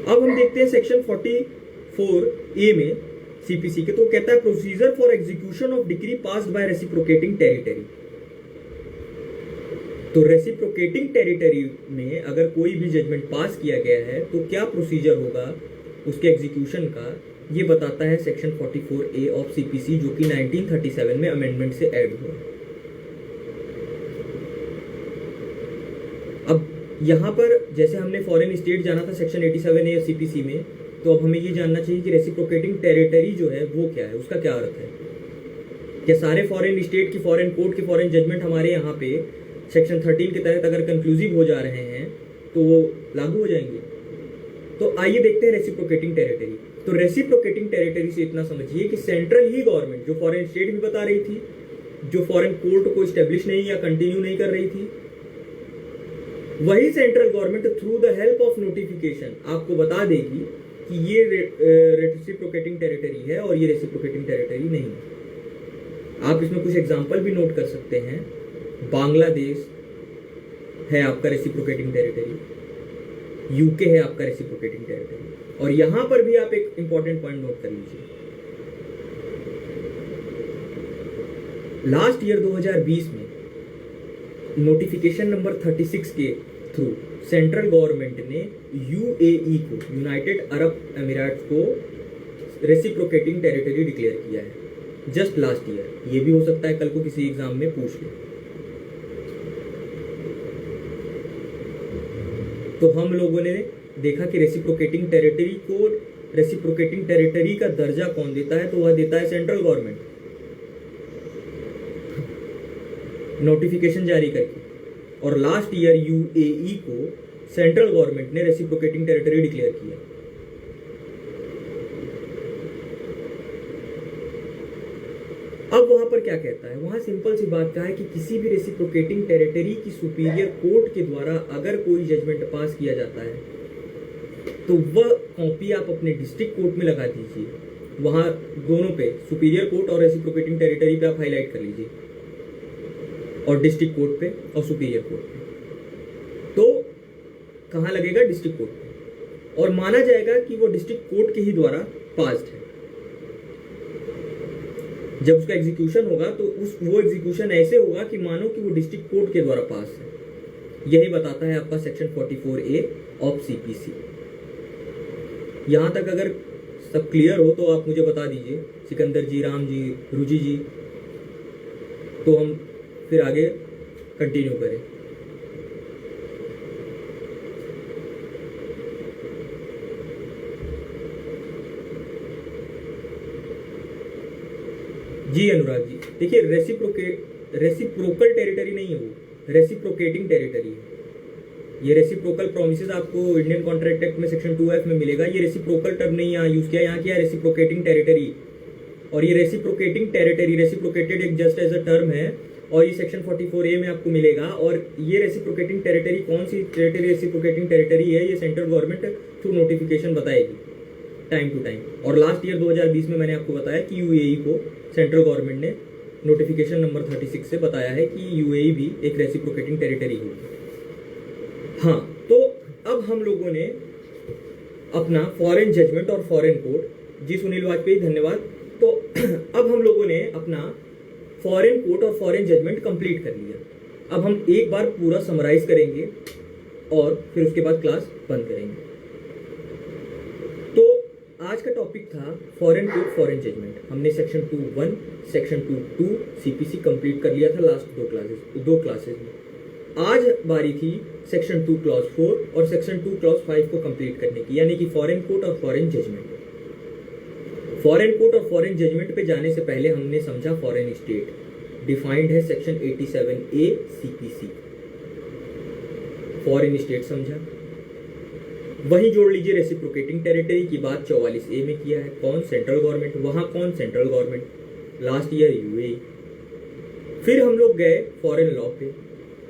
अब हम देखते हैं सेक्शन 44A में सीपीसी के, तो कहता है procedure for execution of decree passed by reciprocating territory. तो रेसिप्रोकेटिंग टेरिटरी में अगर कोई भी जजमेंट पास किया गया है तो क्या प्रोसीजर होगा उसके एग्जीक्यूशन का, ये बताता है सेक्शन 44A ऑफ सीपीसी, जो कि 1937 में अमेंडमेंट से ऐड हुआ। अब यहाँ पर जैसे हमने फॉरेन स्टेट जाना था सेक्शन 87A सीपीसी में, तो अब हमें ये जानना चाहिए कि रेसिप्रोकेटिंग टेरिटरी जो है वो क्या है, उसका क्या अर्थ है। क्या सारे फॉरेन स्टेट की फॉरेन कोर्ट के फॉरेन जजमेंट हमारे यहाँ पे सेक्शन 13 के तहत अगर कंक्लूसिव हो जा रहे हैं तो वो लागू हो जाएंगे। तो आइए देखते हैं रेसिप्रोकेटिंग टेरिटरी। तो रेसिप्रोकेटिंग टेरिटरी से इतना समझिए कि सेंट्रल ही गवर्नमेंट, जो फॉरेन स्टेट भी बता रही थी, जो फॉरेन कोर्ट को स्टेब्लिश नहीं या कंटिन्यू नहीं कर रही थी, वही central government through the help of notification आपको बता देगी कि ये रेसिप्रोकेटिंग टेरिटरी है और ये रेसिप्रोकेटिंग टेरिटरी नहीं है। आप इसमें कुछ एग्जाम्पल भी नोट कर सकते हैं। बांग्लादेश है आपका रेसिप्रोकेटिंग टेरिटरी, यूके है आपका रेसिप्रोकेटिंग टेरिटरी, और यहां पर भी आप एक इंपॉर्टेंट पॉइंट नोट कर लीजिए। लास्ट ईयर 2020 में नोटिफिकेशन नंबर 36 के थ्रू सेंट्रल गवर्नमेंट ने यूएई को, यूनाइटेड अरब अमीरात को रेसिप्रोकेटिंग टेरिटरी डिक्लेयर किया है जस्ट लास्ट ईयर। ये भी हो सकता है कल को किसी एग्जाम में पूछ ले। तो हम लोगों ने देखा कि रेसिप्रोकेटिंग टेरिटरी का दर्जा कौन देता है, तो वह देता है सेंट्रल गवर्नमेंट, नोटिफिकेशन जारी करके। और लास्ट ईयर यूएई को सेंट्रल गवर्नमेंट ने रेसिप्रोकेटिंग टेरिटरी डिक्लेयर किया। अब वहां पर क्या कहता है, वहां सिंपल सी बात कहा है कि किसी भी रेसिप्रोकेटिंग टेरिटरी की सुपीरियर कोर्ट के द्वारा अगर कोई जजमेंट पास किया जाता है तो वह कॉपी आप अपने डिस्ट्रिक्ट कोर्ट में लगा दीजिए। वहां दोनों पे, सुपीरियर कोर्ट और रेसिप्रोकेटिंग टेरिटरी पे आप हाईलाइट कर लीजिए, और डिस्ट्रिक्ट कोर्ट पे और सुपीरियर कोर्ट पे। तो कहां लगेगा? डिस्ट्रिक्ट कोर्ट पे, और माना जाएगा कि वो डिस्ट्रिक्ट कोर्ट के ही द्वारा पास्ड है। जब उसका एग्जीक्यूशन होगा तो वो एग्जीक्यूशन ऐसे होगा कि मानो कि वो डिस्ट्रिक्ट कोर्ट के द्वारा पास है। यही बताता है आपका सेक्शन 44A ऑफ सीपीसी। यहां तक अगर सब क्लियर हो तो आप मुझे बता दीजिए, सिकंदर जी, राम जी, रुचि जी, तो हम फिर आगे कंटिन्यू करें। जी अनुराग जी, देखिए रेसिप्रोकल टेरिटरी नहीं है, वो रेसिप्रोकेटिंग टेरिटरी है। ये रेसिप्रोकल प्रोमिसेस आपको इंडियन कॉन्ट्रैक्ट एक्ट में सेक्शन 2F में मिलेगा। ये रेसिप्रोकल टर्म नहीं यहाँ यूज किया, यहाँ किया रेसिप्रोकेटिंग टेरिटरी। और ये रेसिप्रोकेटिंग टेरिटरी, रेसिप्रोकेटेड एक जस्ट एज अ टर्म है, और ये सेक्शन 44A में आपको मिलेगा। और ये रेसिप्रोकेटिंग टेरिटरी कौन सी टेरिटरी रेसिप्रोकेटिंग टेरिटरी है, ये सेंट्रल गवर्नमेंट थ्रू नोटिफिकेशन बताएगी टाइम टू टाइम। और लास्ट ईयर 2020 में मैंने आपको बताया कि यूएई को सेंट्रल गवर्नमेंट ने नोटिफिकेशन नंबर 36 से बताया है कि यूएई भी एक रेसिप्रोकेटिंग टेरिटरी होगी। हाँ, तो अब हम लोगों ने अपना फॉरेन जजमेंट और फॉरेन कोर्ट, जी सुनील वाजपेयी धन्यवाद। तो अब हम लोगों ने अपना फॉरेन कोर्ट और फॉरेन जजमेंट कंप्लीट कर लिया। अब हम एक बार पूरा समराइज करेंगे और फिर उसके बाद क्लास बंद करेंगे। तो आज का टॉपिक था फॉरेन कोर्ट फॉरेन जजमेंट। हमने सेक्शन 2.1 सेक्शन 2.2 सीपीसी कंप्लीट कर लिया था लास्ट दो क्लासेस में। आज बारी थी सेक्शन 2 क्लॉज 4 और सेक्शन 2 क्लॉज 5 को कंप्लीट करने की, यानी कि फॉरेन कोर्ट और फॉरेन जजमेंट। फॉरेन कोर्ट और फॉरेन जजमेंट पे जाने से पहले हमने समझा फॉरेन स्टेट डिफाइंड है section 87A CPC. Foreign state समझा, वही जोड़ लीजिए रेसिप्रोकेटिंग टेरिटरी की बात 44A में किया है। कौन? Central government. वहां कौन? Central government. Last year UAE. फिर हम लोग गए फॉरेन लॉ पे।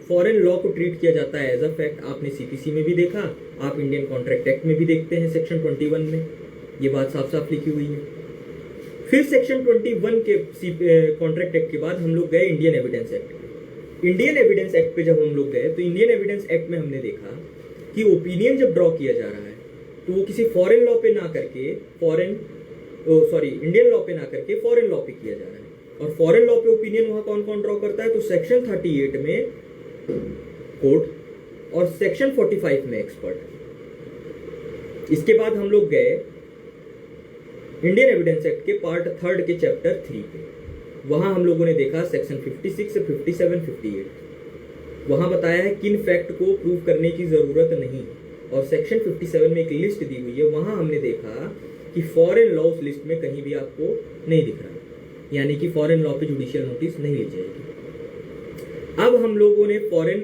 फॉरेन लॉ को ट्रीट किया जाता है एज अ फैक्ट। आपने सीपीसी में भी देखा, आप इंडियन कॉन्ट्रैक्ट एक्ट में भी देखते हैं सेक्शन 21 में, ये बात साफ साफ लिखी हुई है। फिर सेक्शन 21 के कॉन्ट्रैक्ट एक्ट के बाद हम लोग गए Indian evidence act. Indian evidence act पे जब हम लोग गए तो इंडियन एविडेंस एक्ट में हमने देखा कि ओपिनियन जब ड्रॉ किया जा रहा है तो वो किसी फॉरेन लॉ पे ना करके इंडियन लॉ पे ना करके फॉरेन लॉ पे किया जा रहा है। और फॉरेन लॉ पे ओपिनियन वहां कौन कौन ड्रॉ करता है? तो सेक्शन 38 में कोर्ट और सेक्शन 45 में एक्सपर्ट। इसके बाद हम लोग गए इंडियन एविडेंस एक्ट के पार्ट 3 के चैप्टर 3 पे। वहां हम लोगों ने देखा सेक्शन 56 से 57, 58। वहां बताया है किन फैक्ट को प्रूव करने की जरूरत नहीं। और सेक्शन 57 में एक लिस्ट दी हुई है, वहां हमने देखा कि फॉरेन लॉ उस लिस्ट में कहीं भी आपको नहीं दिख रहा, यानी कि फॉरेन लॉ पे जुडिशियल नोटिस नहीं ली जाएगी। अब हम लोगों ने फॉरेन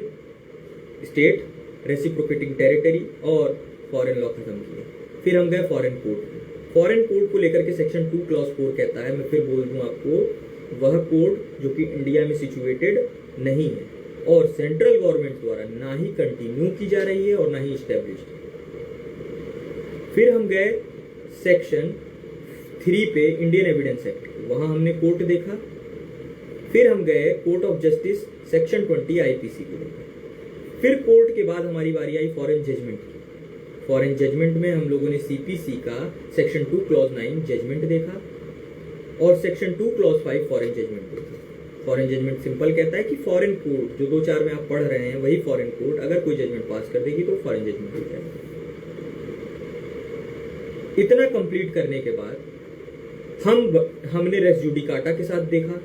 स्टेट, रेसिप्रोकेटिंग टेरिटरी और फॉरेन लॉ खत्म किया। फिर हम गए फॉरेन कोर्ट। फॉरेन कोर्ट को लेकर के सेक्शन 2 क्लॉज 4 कहता है, मैं फिर बोल दूं आपको, वह कोर्ट जो कि इंडिया में सिचुएटेड नहीं है और सेंट्रल गवर्नमेंट द्वारा ना ही कंटिन्यू की जा रही है और ना ही इस्टेब्लिश्ड। फिर हम गए सेक्शन 3 पे इंडियन एविडेंस एक्ट। वहां हमने कोर्ट देखा फिर हम गए court of justice section 20 IPC को देखा। फिर कोर्ट के बाद हमारी बारी आई फॉरेन जजमेंट की। फॉरेन जजमेंट में हम लोगों ने सीपीसी का सेक्शन 2 क्लॉज 9 जजमेंट देखा और सेक्शन 2 क्लॉज 5 फॉरेन जजमेंट देखा। फॉरेन जजमेंट सिंपल कहता है कि फॉरेन कोर्ट जो 2-4 में आप पढ़ रहे हैं वही फॉरेन कोर्ट अगर कोई जजमेंट पास कर देगी तो फॉरेन जजमेंट हो जाएगा। इतना कंप्लीट करने के बाद हमने रेस जुडिकाटा के साथ देखा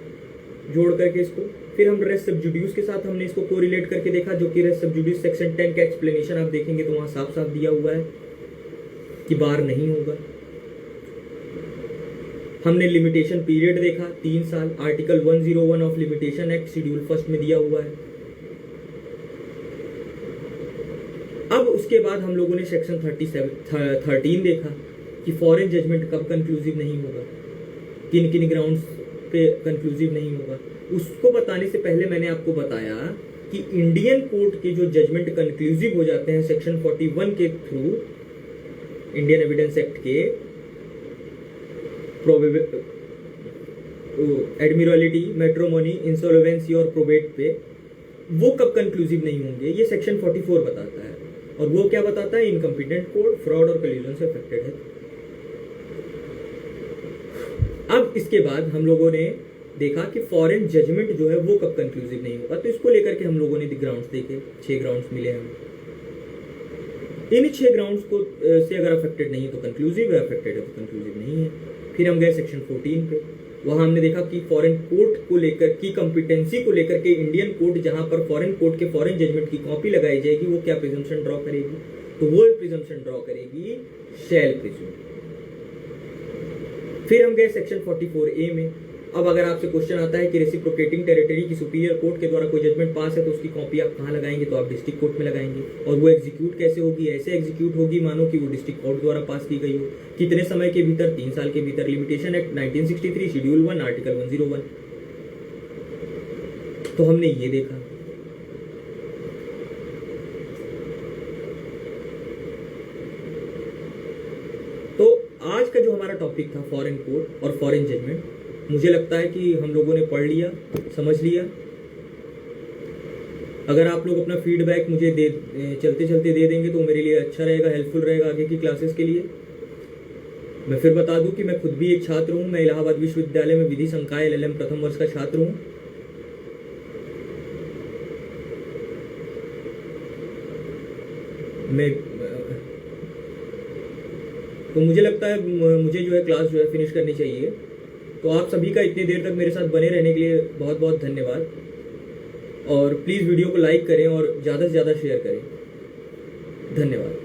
जोड़ करके इसको, फिर हम रेस सब्जुडियूस के साथ हमने इसको कोरिलेट करके देखा, जो कि रेस सब्जुडियूस सेक्शन 10 का एक्सप्लेनेशन आप देखेंगे तो वहां साफ साफ दिया हुआ है कि बार नहीं होगा। हमने लिमिटेशन पीरियड देखा 3 साल, article 101 of limitation act schedule first में दिया हुआ है। अब उसके बाद हम लोगों ने सेक्शन 13 देखा कि फॉरेन जजमेंट कब कंक्लूसिव नहीं होगा, किन किन ग्राउंड्स पे कंक्लूसिव नहीं होगा। उसको बताने से पहले मैंने आपको बताया कि इंडियन कोर्ट के जो जजमेंट कंक्लूसिव हो जाते हैं सेक्शन 41 के थ्रू, इंडियन एविडेंस एक्ट के एडमिरलिटी, मैट्रोमोनी, इंसॉल्वेंसी और प्रोबेट पे, वो कब कंक्लूसिव नहीं होंगे ये सेक्शन 44 बताता है। और वो क्या बताता है? इनकम्पिटेंट कोर्ट फ्रॉड और कल्यूजन से अफेक्टेड है। अब इसके बाद हम लोगों ने देखा कि फॉरेन जजमेंट जो है वो कब कंक्लूसिव नहीं होगा, तो इसको लेकर के हम लोगों ने ग्राउंड्स देखे, 6 ग्राउंड्स मिले हमें। इन 6 ग्राउंड्स को से अगर अफेक्टेड नहीं है तो कंक्लूसिव है, अफेक्टेड है तो कंक्लूसिव नहीं है। फिर हम गए सेक्शन 14 पे, वहां हमने देखा कि फॉरेन कोर्ट को लेकर की कंपिटेंसी को लेकर के इंडियन कोर्ट जहां पर फॉरेन कोर्ट के फॉरेन जजमेंट की कॉपी लगाई जाएगी वो क्या प्रिजम्पशन ड्रॉ करेगी, तो वो प्रिजम्पशन ड्रॉ करेगी शैल प्रिज्यूम। फिर हम गए सेक्शन 44A में। अब अगर आपसे क्वेश्चन आता है कि रेसिप्रोकेटिंग टेरिटरी की सुपीरियर कोर्ट के द्वारा कोई जजमेंट पास है तो उसकी कॉपी आप कहाँ लगाएंगे, तो आप डिस्ट्रिक्ट कोर्ट में लगाएंगे। और वो एग्जीक्यूट कैसे होगी? ऐसे एग्जीक्यूट होगी मानो कि वो डिस्ट्रिक्ट कोर्ट द्वारा पास की गई हो। कितने समय के भीतर? 3 साल के भीतर। Limitation act 1963 schedule 1 article 101। तो हमने ये देखा। तो आज का जो हमारा टॉपिक था फॉरेन कोर्ट और फॉरेन जजमेंट, मुझे लगता है कि हम लोगों ने पढ़ लिया, समझ लिया। अगर आप लोग अपना फीडबैक मुझे चलते चलते दे देंगे तो मेरे लिए अच्छा रहेगा, हेल्पफुल रहेगा आगे की क्लासेस के लिए। मैं फिर बता दूं कि मैं खुद भी एक छात्र हूं। मैं इलाहाबाद विश्वविद्यालय में विधि संकाय LLM प्रथम वर्ष का छात्र हूं। तो मुझे लगता है मुझे जो है क्लास जो है फिनिश करनी चाहिए। तो आप सभी का इतनी देर तक मेरे साथ बने रहने के लिए बहुत बहुत धन्यवाद। और प्लीज़ वीडियो को लाइक करें और ज़्यादा से ज़्यादा शेयर करें। धन्यवाद।